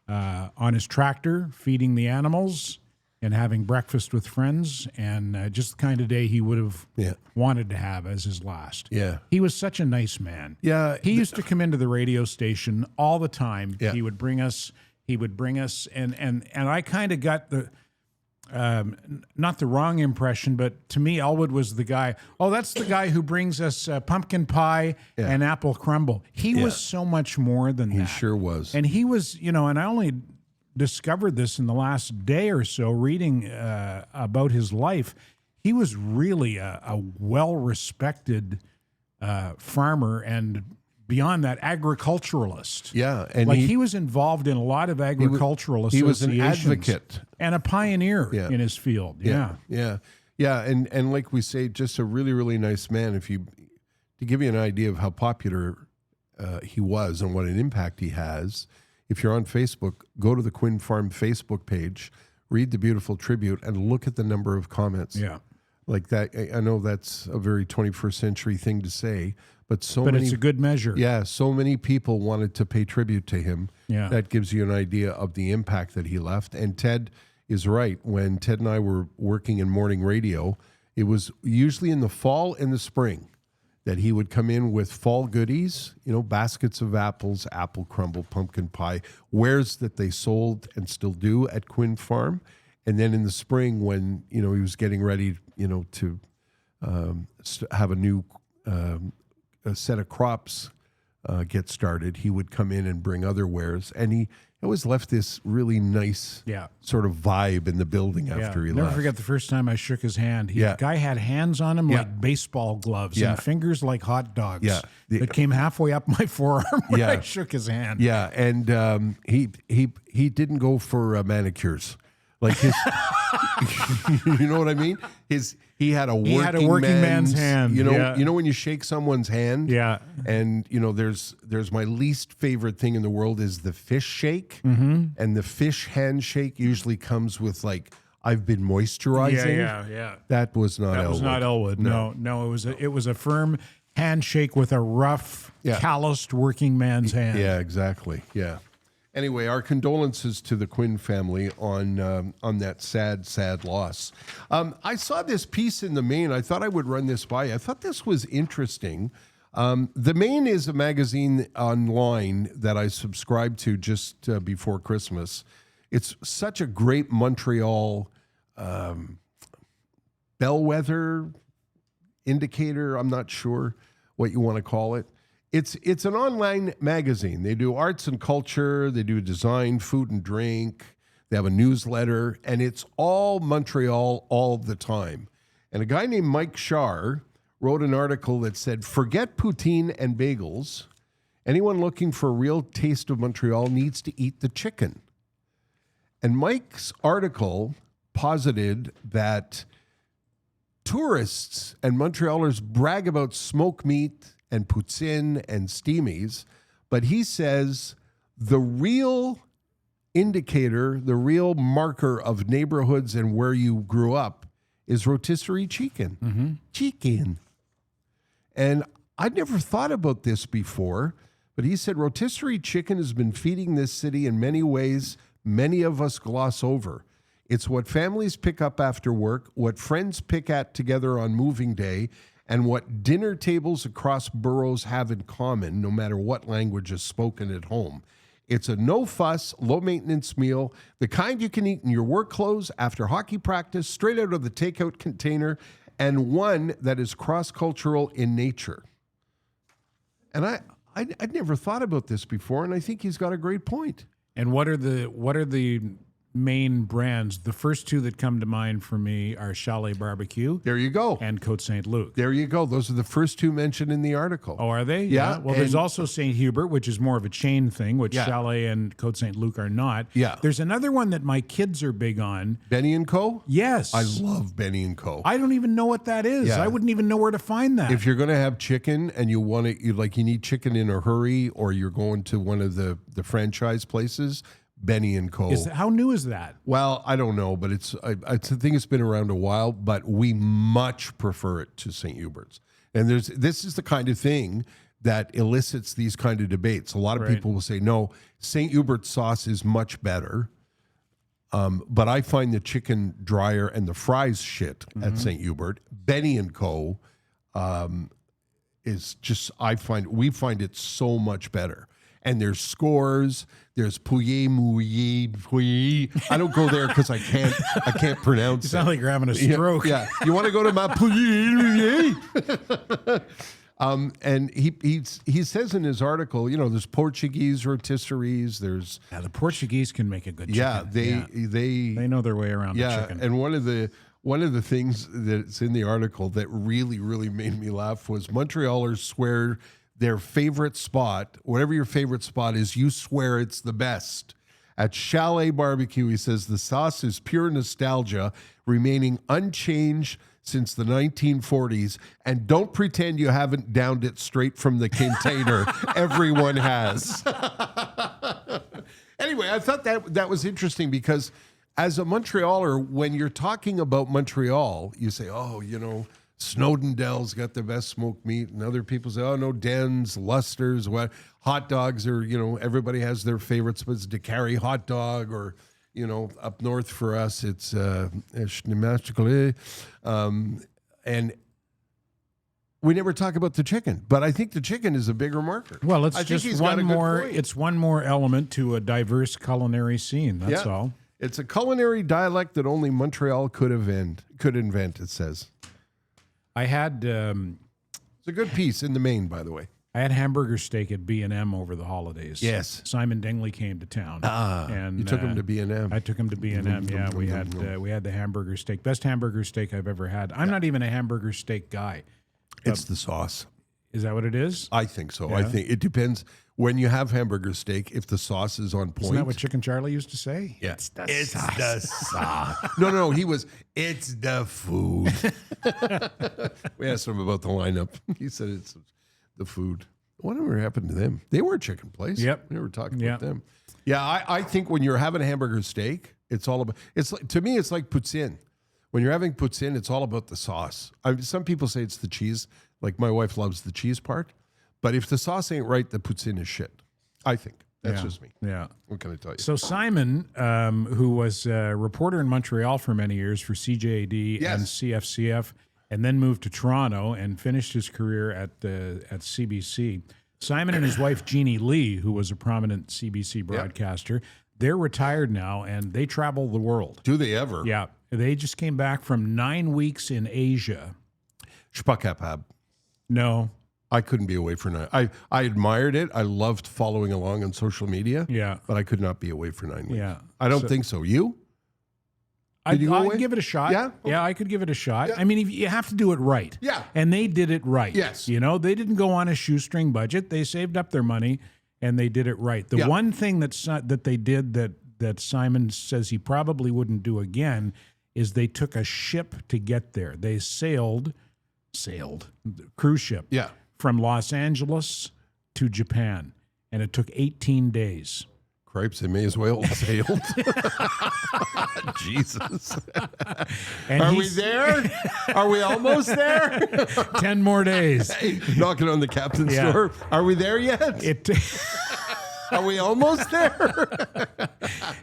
on his tractor, feeding the animals and having breakfast with friends, and just the kind of day he would have wanted to have as his last. Yeah. He was such a nice man. Yeah. He used to come into the radio station all the time. Yeah. He would bring us, and I kind of got the, not the wrong impression, but to me, Elwood was the guy, that's the guy who brings us pumpkin pie and apple crumble. He was so much more than that. He sure was. And he was, and I only discovered this in the last day or so reading about his life. He was really a well-respected farmer and beyond that, agriculturalist. Yeah. And he was involved in a lot of agricultural associations. He was an advocate. And a pioneer in his field. Yeah. And like we say, just a really, really nice man. To give you an idea of how popular he was and what an impact he has, if you're on Facebook, go to the Quinn Farm Facebook page, read the beautiful tribute, and look at the number of comments. Yeah. Like that. I know that's a very 21st century thing to say, but it's a good measure. Yeah, so many people wanted to pay tribute to him. Yeah. That gives you an idea of the impact that he left. And Ted is right. When Ted and I were working in morning radio, it was usually in the fall and the spring that he would come in with fall goodies, baskets of apples, apple crumble, pumpkin pie, wares that they sold and still do at Quinn Farm. And then in the spring when, he was getting ready, to have a new a set of crops get started, he would come in and bring other wares. And he always left this really nice sort of vibe in the building after he left. Never forget the first time I shook his hand. The guy had hands on him like baseball gloves and fingers like hot dogs that came halfway up my forearm when I shook his hand. Yeah, and he didn't go for manicures. Like his, you know what I mean? He had a working man's hand. You know when you shake someone's hand. Yeah. And there's my least favorite thing in the world is the fish shake, and the fish handshake usually comes with like, I've been moisturizing. Yeah. That was not Elwood. That was not Elwood. No. It was a firm handshake with a rough, calloused working man's hand. Yeah, exactly. Yeah. Anyway, our condolences to the Quinn family on that sad, sad loss. I saw this piece in The Main. I thought I would run this by you. I thought this was interesting. The Main is a magazine online that I subscribed to just before Christmas. It's such a great Montreal bellwether indicator. I'm not sure what you want to call it. It's an online magazine. They do arts and culture. They do design, food and drink. They have a newsletter, and it's all Montreal all the time. And a guy named Mike Shar wrote an article that said, "Forget poutine and bagels Anyone looking for a real taste of Montreal needs to eat the chicken. And Mike's article posited that tourists and Montrealers brag about smoked meat and poutine and steamies, but he says the real indicator, the real marker of neighborhoods and where you grew up is rotisserie chicken. Mm-hmm. Chicken. And I'd never thought about this before, but he said rotisserie chicken has been feeding this city in many ways many of us gloss over. It's what families pick up after work, what friends pick at together on moving day, and what dinner tables across boroughs have in common, no matter what language is spoken at home. It's a no-fuss, low-maintenance meal, the kind you can eat in your work clothes after hockey practice, straight out of the takeout container, and one that is cross-cultural in nature. And I'd never thought about this before, and I think he's got a great point. And what are the main brands? The first two that come to mind for me are Chalet Barbecue. There you go. And Côte Saint Luc. There you go. Those are the first two mentioned in the article. Oh, are they? Yeah. Well, there's also St. Hubert, which is more of a chain thing, which Yeah. Chalet and Côte Saint Luc are not. Yeah. There's another one that my kids are big on. Benny & Co.? Yes. I love Benny & Co. I don't even know what that is. Yeah. I wouldn't even know where to find that. If you're going to have chicken and you want it, you need chicken in a hurry, or you're going to one of the franchise places, Benny & Co. How new is that? Well, I don't know, but I think it's been around a while, but we much prefer it to St. Hubert's. And this is the kind of thing that elicits these kind of debates. A lot of people will say, no, St. Hubert's sauce is much better. But I find the chicken drier and the fries shit at St. Hubert. Benny & Co. Is just, we find it so much better. And there's Scores, there's Pouillet Mouillé. I don't go there because I can't pronounce You sound like you're having a stroke. Yeah. You want to go to my Pouillet Mouillé? And he says in his article, there's Portuguese rotisseries. There's the Portuguese can make a good chicken. Yeah, they know their way around the chicken. And one of the things that's in the article that really, really made me laugh was Montrealers swear their favorite spot, whatever your favorite spot is, you swear it's the best. At Chalet Barbecue, he says the sauce is pure nostalgia, remaining unchanged since the 1940s. And don't pretend you haven't downed it straight from the container. Everyone has. Anyway, I thought that was interesting because as a Montrealer, when you're talking about Montreal, you say, Snowdendale's got the best smoked meat, and other people say, oh, no, Den's, Luster's, what hot dogs are, everybody has their favorites, but it's DeCarry hot dog, or, up north for us, it's and we never talk about the chicken, but I think the chicken is a bigger marker. Well, it's just one more. It's one more element to a diverse culinary scene. That's all. It's a culinary dialect that only Montreal could invent. It says. I had. It's a good piece in the main, by the way. I had hamburger steak at B&M over the holidays. Yes, Simon Dingley came to town. And you took him to B&M. I took him to B&M. Yeah, we had the hamburger steak, best hamburger steak I've ever had. I'm not even a hamburger steak guy. It's the sauce. Is that what it is? I think so. Yeah. I think it depends when you have hamburger steak. If the sauce is on point, isn't that what Chicken Charlie used to say? Yeah, it's the sauce. No, he was. It's the food. We asked him about the lineup. He said it's the food. Whatever happened to them? They were a chicken place. Yep, we were talking about them. Yeah, I think when you're having a hamburger steak, it's all about. To me, it's like poutine. When you're having poutine, it's all about the sauce. Some people say it's the cheese. Like my wife loves the cheese part. But if the sauce ain't right, the poutine is shit. I think. That's just me. Yeah. What can I tell you? So Simon, who was a reporter in Montreal for many years for CJAD and CFCF, and then moved to Toronto and finished his career at CBC. Simon and his wife, Jeannie Lee, who was a prominent CBC broadcaster, they're retired now, and they travel the world. Do they ever? Yeah. They just came back from 9 weeks in Asia. Shpakapab. No. I couldn't be away for 9. I admired it. I loved following along on social media. Yeah. But I could not be away for 9 weeks. Yeah. I don't think so. You? Did you go I'd away? give it a shot. Yeah? Okay. Yeah, I could give it a shot. I mean, you have to do it right. Yeah. And they did it right. Yes. You know, they didn't go on a shoestring budget. They saved up their money and they did it right. The one thing that they did that Simon says he probably wouldn't do again is they took a ship to get there. They sailed, cruise ship, from Los Angeles to Japan, and it took 18 days. Cripes, they may as well have sailed. Jesus. Are we there? Are we almost there? 10 more days. Hey, knocking on the captain's door. Are we there yet? Are we almost there?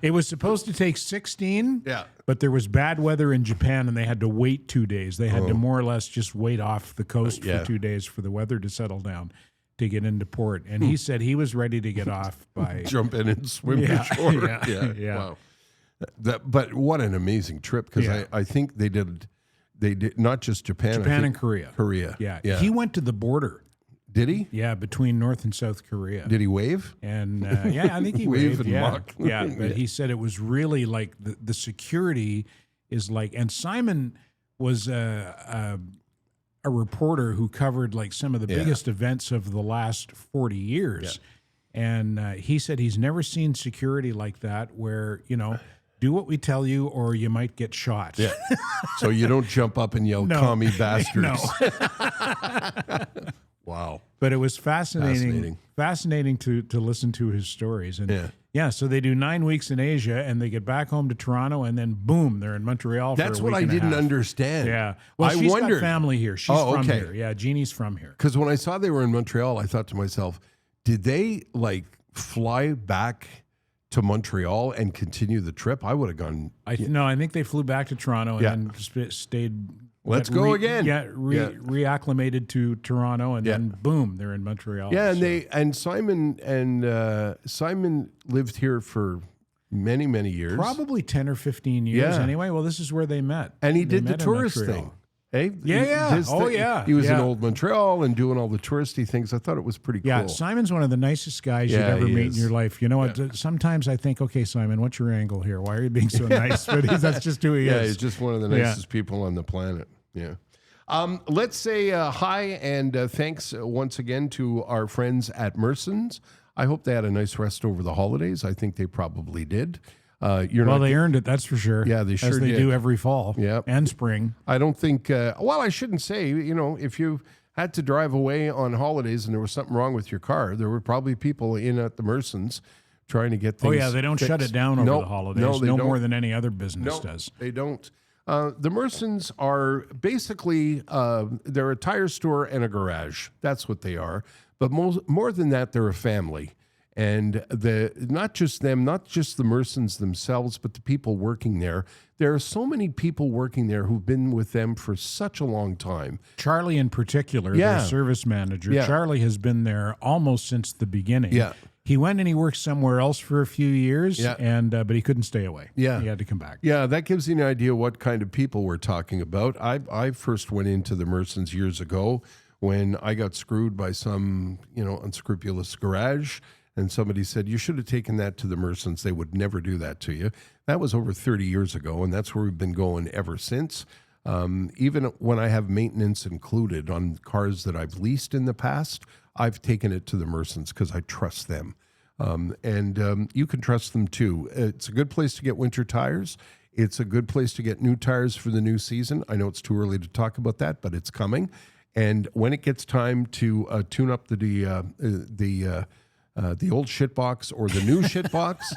It was supposed to take 16, Yeah. but there was bad weather in Japan, and they had to wait 2 days. They had to more or less just wait off the coast for 2 days for the weather to settle down to get into port. And he said he was ready to get off by... Jump in and swim to shore. Yeah. Wow. But what an amazing trip, because I think they did not just Japan. Japan and Korea. Yeah. He went to the border. Did he? Yeah, between North and South Korea. Did he wave? And I think he Wave waved. and mock. Yeah, but he said it was really like the security is like. And Simon was a reporter who covered like some of the biggest events of the last 40 years, and he said he's never seen security like that, where do what we tell you or you might get shot. Yeah. So you don't jump up and yell, "Commie bastards." No. Wow. But it was fascinating to listen to his stories. And so they do 9 weeks in Asia, and they get back home to Toronto, and then boom, they're in Montreal for a week. That's what I didn't understand. Yeah. Well, she's got family here. She's from here. Yeah, Jeannie's from here. Because when I saw they were in Montreal, I thought to myself, did they like fly back to Montreal and continue the trip? I would have gone. No, I think they flew back to Toronto and then stayed. Let's go again. Reacclimated to Toronto, and then boom, they're in Montreal. Yeah, and Simon lived here for many years, probably 10 or 15 years. Anyway, well, this is where they met, and he did the tourist thing. Hey, he was in Old Montreal and doing all the touristy things. I thought it was pretty cool. Yeah, Simon's one of the nicest guys you'd ever meet in your life. You know what? Sometimes I think, okay, Simon, what's your angle here? Why are you being so nice? But that's just who he is. Yeah, he's just one of the nicest people on the planet. Yeah. Let's say hi and thanks once again to our friends at Merson's. I hope they had a nice rest over the holidays. I think they probably did. They earned it, that's for sure. Yeah, they sure as they did. do every fall and spring. I don't think, I shouldn't say, if you had to drive away on holidays and there was something wrong with your car, there were probably people in at the Merson's trying to get things they don't fixed. shut it down over the holidays. No more than any other business does. They don't. The Merson's are basically, they're a tire store and a garage. That's what they are. But more than that, they're a family. And not just them, not just the Merson's themselves, but the people working there. There are so many people working there who've been with them for such a long time. Charlie in particular, their service manager. Yeah. Charlie has been there almost since the beginning. Yeah. He went and he worked somewhere else for a few years, and but he couldn't stay away. Yeah. He had to come back. Yeah, that gives you an idea what kind of people we're talking about. I first went into the Merson's years ago when I got screwed by some, unscrupulous garage. And somebody said, you should have taken that to the Merson's. They would never do that to you. That was over 30 years ago, and that's where we've been going ever since. Even when I have maintenance included on cars that I've leased in the past, I've taken it to the Merson's because I trust them. And you can trust them too. It's a good place to get winter tires. It's a good place to get new tires for the new season. I know it's too early to talk about that, but it's coming. And when it gets time to tune up the old shit box or the new shit box,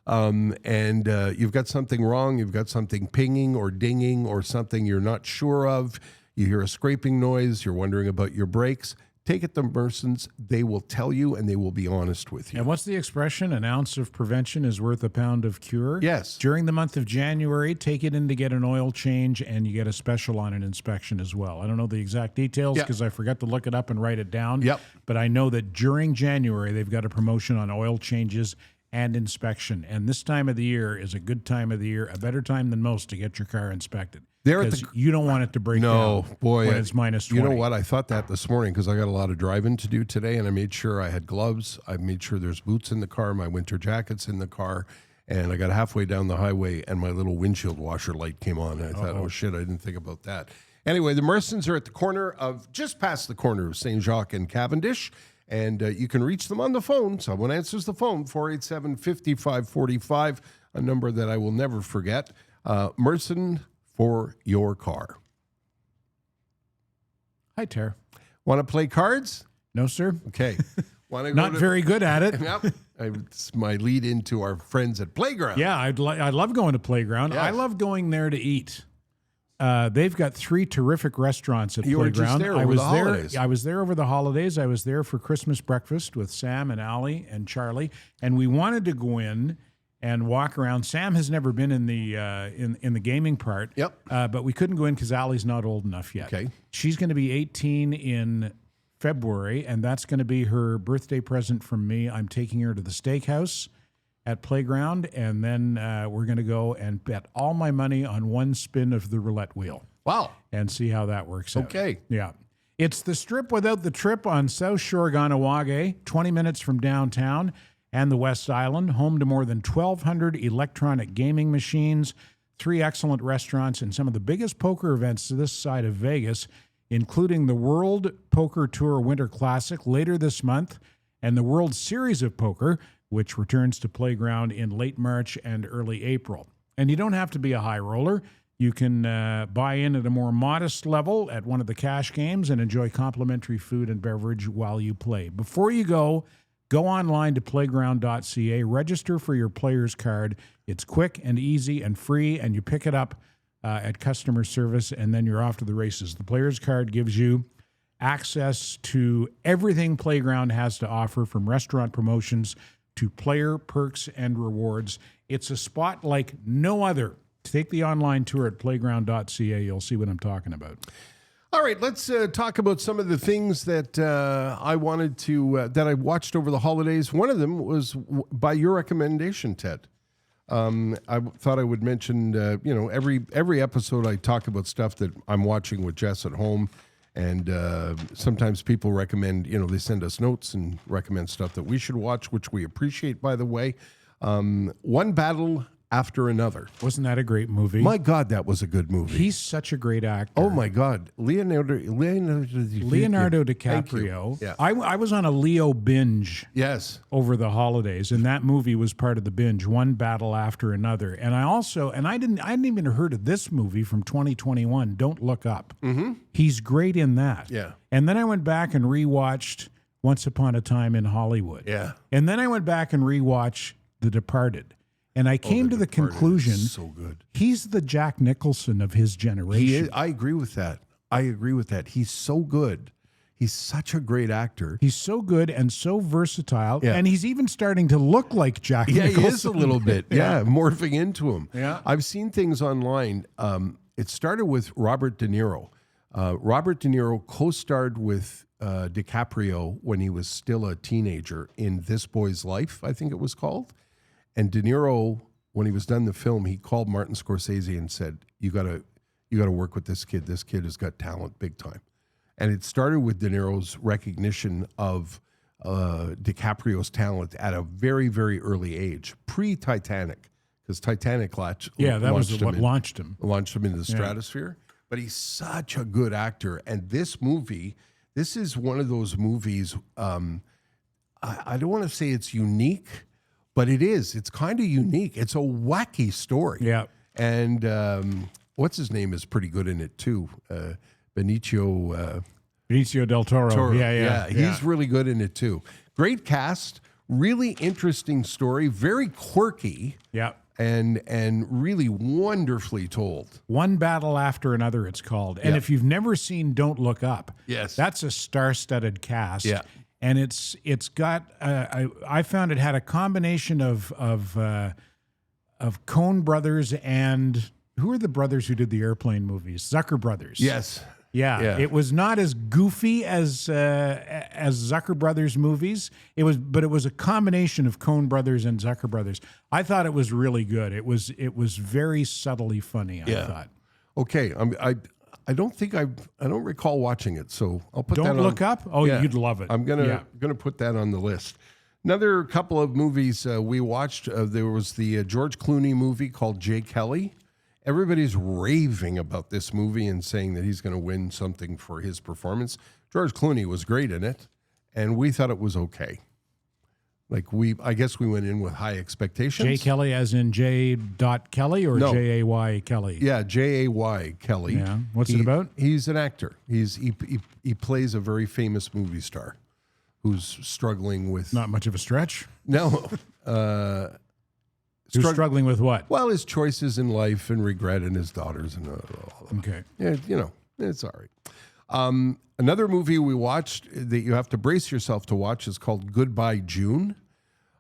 and you've got something wrong, you've got something pinging or dinging or something you're not sure of, you hear a scraping noise, you're wondering about your brakes, take it to Merson's. They will tell you and they will be honest with you. And what's the expression? An ounce of prevention is worth a pound of cure? Yes. During the month of January, take it in to get an oil change, and you get a special on an inspection as well. I don't know the exact details because I forgot to look it up and write it down. Yep. But I know that during January, they've got a promotion on oil changes and inspection. And this time of the year is a good time of the year, a better time than most to get your car inspected. Because you don't want it to break down when it's minus 20. You know what? I thought that this morning because I got a lot of driving to do today, and I made sure I had gloves. I made sure there's boots in the car, my winter jacket's in the car, And I got halfway down the highway, and my little windshield washer light came on. And I thought, oh, shit, I didn't think about that. Anyway, the Mersons are at the corner of, just past the corner of St. Jacques and Cavendish. And you can reach them on the phone. Someone answers the phone, 487-5545, a number that I will never forget. Merson for your car. Hi, Tara. Want to play cards? No, sir. Okay. Not very good at it. Yep. It's my lead into our friends at Playground. Yeah, I love going to Playground. Yes. I love going there to eat. They've got 3 terrific restaurants at Playground. Were just there over the holidays. I was there over the holidays. I was there for Christmas breakfast with Sam and Allie and Charlie, and we wanted to go in and walk around. Sam has never been in the in the gaming part. Yep. But we couldn't go in because Allie's not old enough yet. Okay. She's going to be 18 in February, and that's going to be her birthday present from me. I'm taking her to the steakhouse at Playground, and then we're going to go and bet all my money on one spin of the roulette wheel. Wow. And see how that works out. Okay. Yeah. It's the strip without the trip on South Shore, Ganawage, 20 minutes from downtown and the West Island, home to more than 1,200 electronic gaming machines, 3 excellent restaurants, and some of the biggest poker events to this side of Vegas, including the World Poker Tour Winter Classic later this month and the World Series of Poker, which returns to Playground in late March and early April. And you don't have to be a high roller. You can buy in at a more modest level at one of the cash games and enjoy complimentary food and beverage while you play. Before you go online to playground.ca, register for your player's card. It's quick and easy and free, and you pick it up at customer service, and then you're off to the races. The player's card gives you access to everything Playground has to offer, from restaurant promotions to player perks and rewards. It's a spot like no other. Take the online tour at playground.ca. You'll see what I'm talking about. All right, let's talk about some of the things that I wanted to, that I watched over the holidays. One of them was by your recommendation, Ted. I thought I would mention, every episode I talk about stuff that I'm watching with Jess at home. And sometimes people recommend, they send us notes and recommend stuff that we should watch, which we appreciate, by the way. One Battle After Another. Wasn't that a great movie? My God, that was a good movie. He's such a great actor. Oh, my God. Leonardo DiCaprio. Yeah. I was on a Leo binge over the holidays, and that movie was part of the binge, One Battle After Another. And I hadn't even heard of this movie from 2021, Don't Look Up. Mm-hmm. He's great in that. Yeah. And then I went back and rewatched Once Upon a Time in Hollywood. Yeah. And then I went back and rewatched The Departed. And I came to the conclusion, so good. He's the Jack Nicholson of his generation. He is, I agree with that. He's so good. He's such a great actor. He's so good and so versatile. Yeah. And he's even starting to look like Jack Nicholson. He is a little bit. Yeah, morphing into him. Yeah. I've seen things online. It started with Robert De Niro. Robert De Niro co-starred with DiCaprio when he was still a teenager in This Boy's Life, I think it was called. And De Niro, when he was done the film, he called Martin Scorsese and said, "You gotta work with this kid. This kid has got talent, big time." And it started with De Niro's recognition of DiCaprio's talent at a very, very early age, pre-Titanic, because Titanic launched him into the stratosphere. But he's such a good actor, and this is one of those movies. I don't want to say it's unique. But it is. It's kind of unique. It's a wacky story. Yeah. And what's his name is pretty good in it, too. Benicio del Toro. Yeah. He's really good in it, too. Great cast. Really interesting story. Very quirky. Yeah. And really wonderfully told. One Battle After Another, it's called. And if you've never seen Don't Look Up, that's a star-studded cast. Yeah. And it's got I found it had a combination of Coen Brothers and who are the brothers who did the airplane movies? Zucker Brothers. Yes. Yeah. It was not as goofy as Zucker Brothers movies. But it was a combination of Coen Brothers and Zucker Brothers. I thought it was really good. It was very subtly funny, I thought. Okay. I don't recall watching it, so I'll put that on. Don't Look Up? Oh, you'd love it. I'm gonna put that on the list. Another couple of movies we watched. There was the George Clooney movie called Jay Kelly. Everybody's raving about this movie and saying that he's going to win something for his performance. George Clooney was great in it, and we thought it was okay. I guess we went in with high expectations. Jay Kelly, as in J. Kelly or No. Jay Kelly? Yeah, Jay Kelly. Yeah. What's it about? He's an actor. He plays a very famous movie star who's struggling with Not much of a stretch. no. Who's struggling with what? Well, his choices in life and regret and his daughters and all that. Okay. Yeah, it's all right. Another movie we watched that you have to brace yourself to watch is called Goodbye June.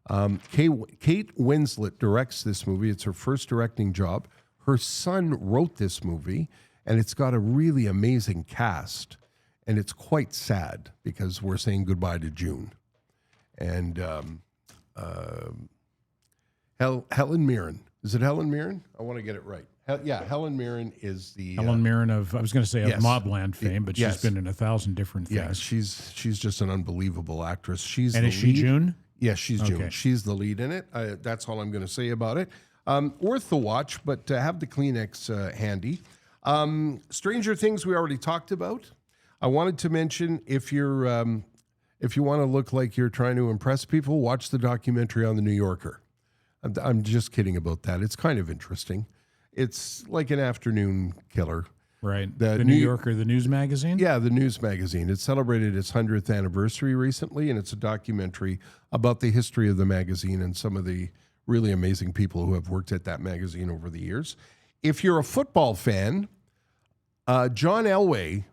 Kate Winslet directs this movie. It's her first directing job. Her son wrote this movie, and it's got a really amazing cast. And it's quite sad because we're saying goodbye to June. And Helen Mirren. Is it Helen Mirren? I want to get it right. Helen Mirren is the Helen Mirren of, I was going to say, of yes. Mobland fame, but Yes. she's been in 1,000 different things. Yeah, she's just an unbelievable actress. She's And the is she lead. June? Yes, she's June. Okay. She's the lead in it. That's all I'm going to say about it. Worth the watch, but have the Kleenex handy. Stranger Things we already talked about. I wanted to mention if you want to look like you're trying to impress people, watch the documentary on the New Yorker. I'm just kidding about that. It's kind of interesting. It's like an afternoon killer. Right. The New Yorker, the news magazine? Yeah, the news magazine. It celebrated its 100th anniversary recently, and it's a documentary about the history of the magazine and some of the really amazing people who have worked at that magazine over the years. If you're a football fan, John Elway,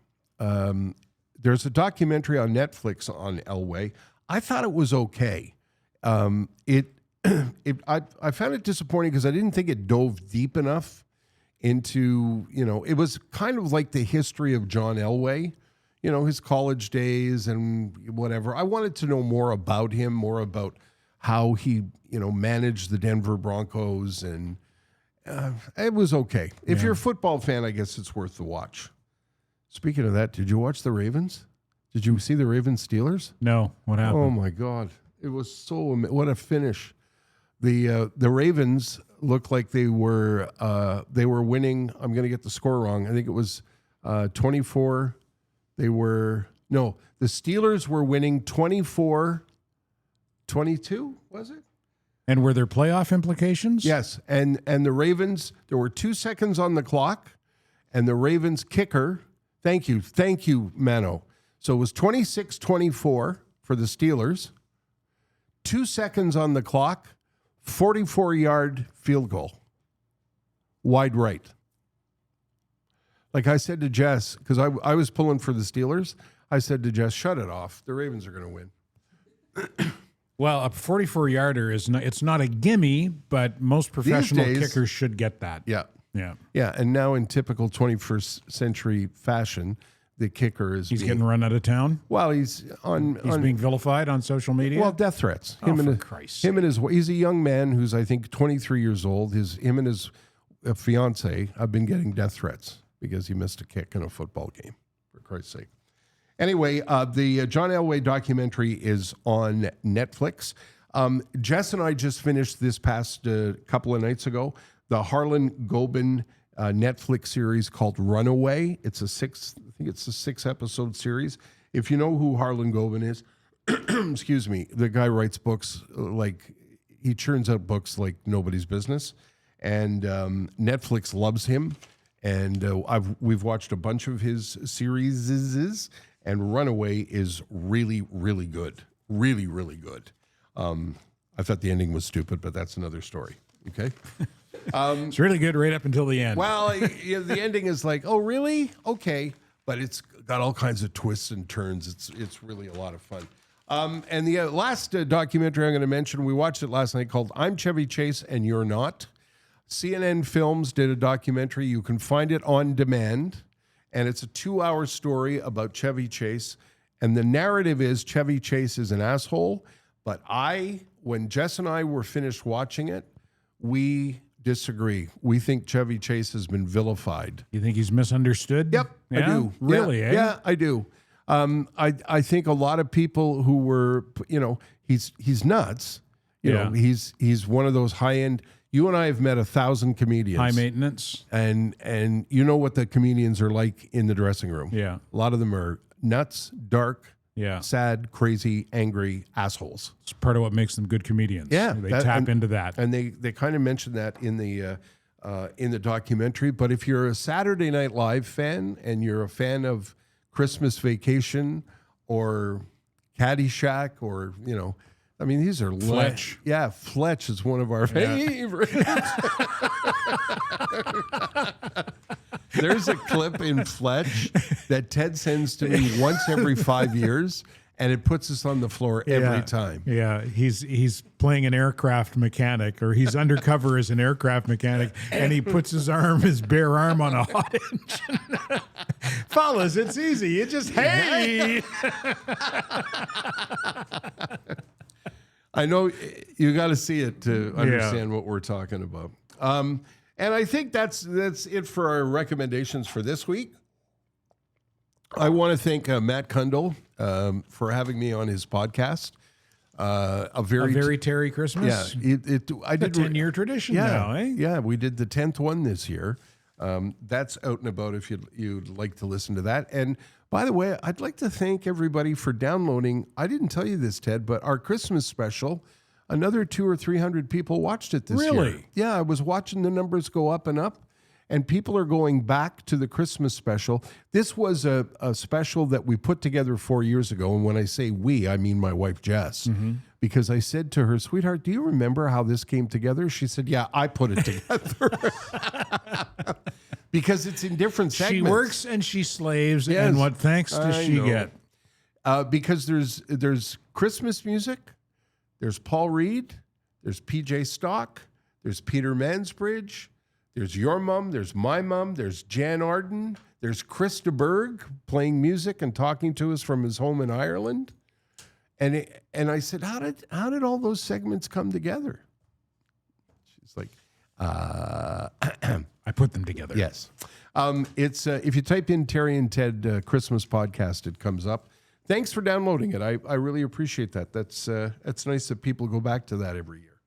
there's a documentary on Netflix on Elway. I thought it was okay. I found it disappointing because I didn't think it dove deep enough into, it was kind of like the history of John Elway, his college days and whatever. I wanted to know more about him, more about how he, managed the Denver Broncos, and it was okay. If you're a football fan, I guess it's worth the watch. Speaking of that, did you watch the Ravens? Did you see the Ravens Steelers? No. What happened? Oh my God. It was what a finish. The Ravens looked like they were winning. I'm going to get the score wrong. I think it was 24. The Steelers were winning 24-22, was it? And were there playoff implications? Yes. And the Ravens, there were 2 seconds on the clock, and the Ravens kicker, thank you, Mano. So it was 26-24 for the Steelers. 2 seconds on the clock. 44-yard field goal, wide right. Like I said to Jess, because I was pulling for the Steelers, I said to Jess, shut it off. The Ravens are going to win. Well, a 44-yarder it's not a gimme, but most professional kickers should get that. Yeah. Yeah. Yeah, and now in typical 21st century fashion, the kicker is getting run out of town? Well, he's being vilified on social media? Well, death threats. He's a young man who's, I think, 23 years old. Him and his fiance have been getting death threats because he missed a kick in a football game, for Christ's sake. Anyway, the John Elway documentary is on Netflix. Jess and I just finished this past couple of nights ago the Harlan Gobin Netflix series called Runaway. It's a 6-episode series. If you know who Harlan Gobin is, excuse me, the guy writes books he churns out books like nobody's business, and Netflix loves him. And we've watched a bunch of his series, and Runaway is really, really good. Really, really good. I thought the ending was stupid, but that's another story. Okay. It's really good right up until the end. Well, the ending is like, oh, really? Okay. But it's got all kinds of twists and turns. It's really a lot of fun. And the last documentary I'm going to mention, we watched it last night, called I'm Chevy Chase and You're Not. CNN Films did a documentary. You can find it on demand. And it's a 2-hour story about Chevy Chase. And the narrative is Chevy Chase is an asshole. But when Jess and I were finished watching it, we disagree. We think Chevy Chase has been vilified. You think he's misunderstood? Yep, Yeah? I do. Really, yeah, eh? Yeah, I do. I think a lot of people who were, he's nuts. You know, he's one of those high end. You and I have met 1,000 comedians, high maintenance, and you know what the comedians are like in the dressing room. Yeah, a lot of them are nuts, dark, yeah, sad, crazy, angry assholes. It's part of what makes them good comedians. Yeah, they tap into that, and they kind of mentioned that in the documentary. But if you're a Saturday Night Live fan and you're a fan of Christmas Vacation or Caddyshack, or I mean, these are Fletch. Fletch is one of our favorites. There's a clip in Fletch that Ted sends to me once every 5 years, and it puts us on the floor every time. Yeah, he's playing an aircraft mechanic, or he's undercover as an aircraft mechanic, and he puts his bare arm on a hot engine. Fellas, it's easy. You just, hey! I know you got to see it to understand what we're talking about. And I think that's it for our recommendations for this week. I want to thank Matt Kundle for having me on his podcast. A very Terry Christmas. Yeah, I did a 10-year tradition now, eh? Yeah, we did the 10th one this year. That's out and about if you'd like to listen to that. And by the way, I'd like to thank everybody for downloading. I didn't tell you this, Ted, but our Christmas special, another 200 or 300 people watched it this year. Really? Yeah, I was watching the numbers go up and up, and people are going back to the Christmas special. This was a special that we put together 4 years ago, and when I say we, I mean my wife, Jess, because I said to her, sweetheart, do you remember how this came together? She said, yeah, I put it together. Because it's in different segments. She works and she slaves, and what thanks does she get? Because there's Christmas music, there's Paul Reed, there's PJ Stock, there's Peter Mansbridge, there's your mom, there's my mom, there's Jan Arden, there's Chris de Berg playing music and talking to us from his home in Ireland. And I said, how did all those segments come together? She's like, I put them together. Yes. It's if you type in Terry and Ted Christmas podcast, it comes up. Thanks for downloading it. I really appreciate that. That's nice that people go back to that every year.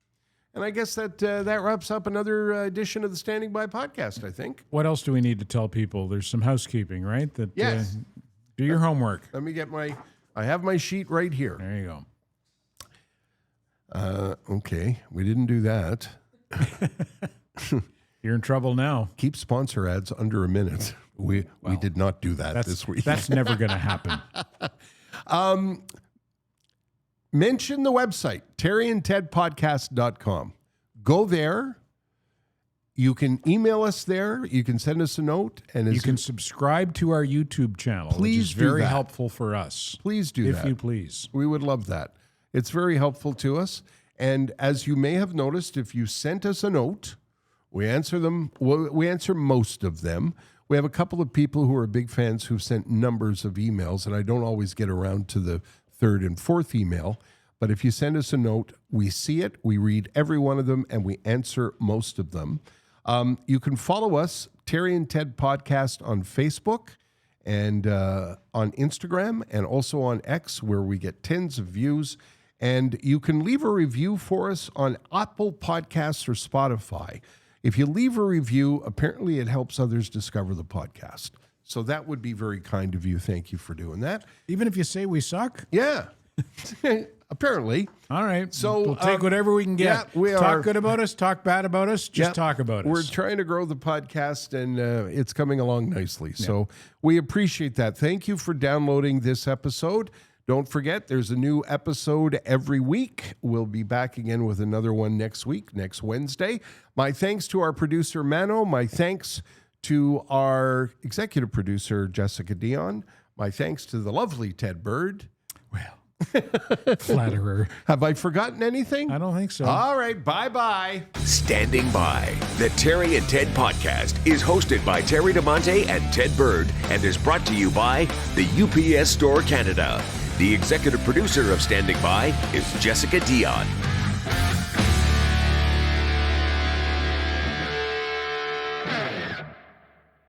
And I guess that wraps up another edition of the Standing By podcast, I think. What else do we need to tell people? There's some housekeeping, right? Yes. Do your homework. Let me get I have my sheet right here. There you go. Okay. We didn't do that. You're in trouble now. Keep sponsor ads under a minute. We did not do that this week. That's never going to happen. Mention the website, terryandtedpodcast.com. Go there. You can email us there. You can send us a note. And you can subscribe to our YouTube channel, please which is very helpful for us. Please do that. If you please. We would love that. It's very helpful to us. And as you may have noticed, if you sent us a note, we answer them. We answer most of them. We have a couple of people who are big fans who've sent numbers of emails, and I don't always get around to the third and fourth email. But if you send us a note, we see it, we read every one of them, and we answer most of them. You can follow us, Terry and Ted Podcast, on Facebook and on Instagram, and also on X, where we get tens of views. And you can leave a review for us on Apple Podcasts or Spotify. If you leave a review, apparently it helps others discover the podcast. So that would be very kind of you. Thank you for doing that. Even if you say we suck? Yeah. Apparently. All right. So we'll take whatever we can get. Yeah, we talk good about us, talk bad about us, just talk about us. We're trying to grow the podcast, and it's coming along nicely. Yeah. So we appreciate that. Thank you for downloading this episode. Don't forget, there's a new episode every week. We'll be back again with another one next week, next Wednesday. My thanks to our producer, Mano. My thanks to our executive producer, Jessica Dion. My thanks to the lovely Ted Bird. Well, flatterer. Have I forgotten anything? I don't think so. All right, bye-bye. Standing By, the Terry and Ted podcast is hosted by Terry DeMonte and Ted Bird and is brought to you by the UPS Store Canada. The executive producer of Standing By is Jessica Dion.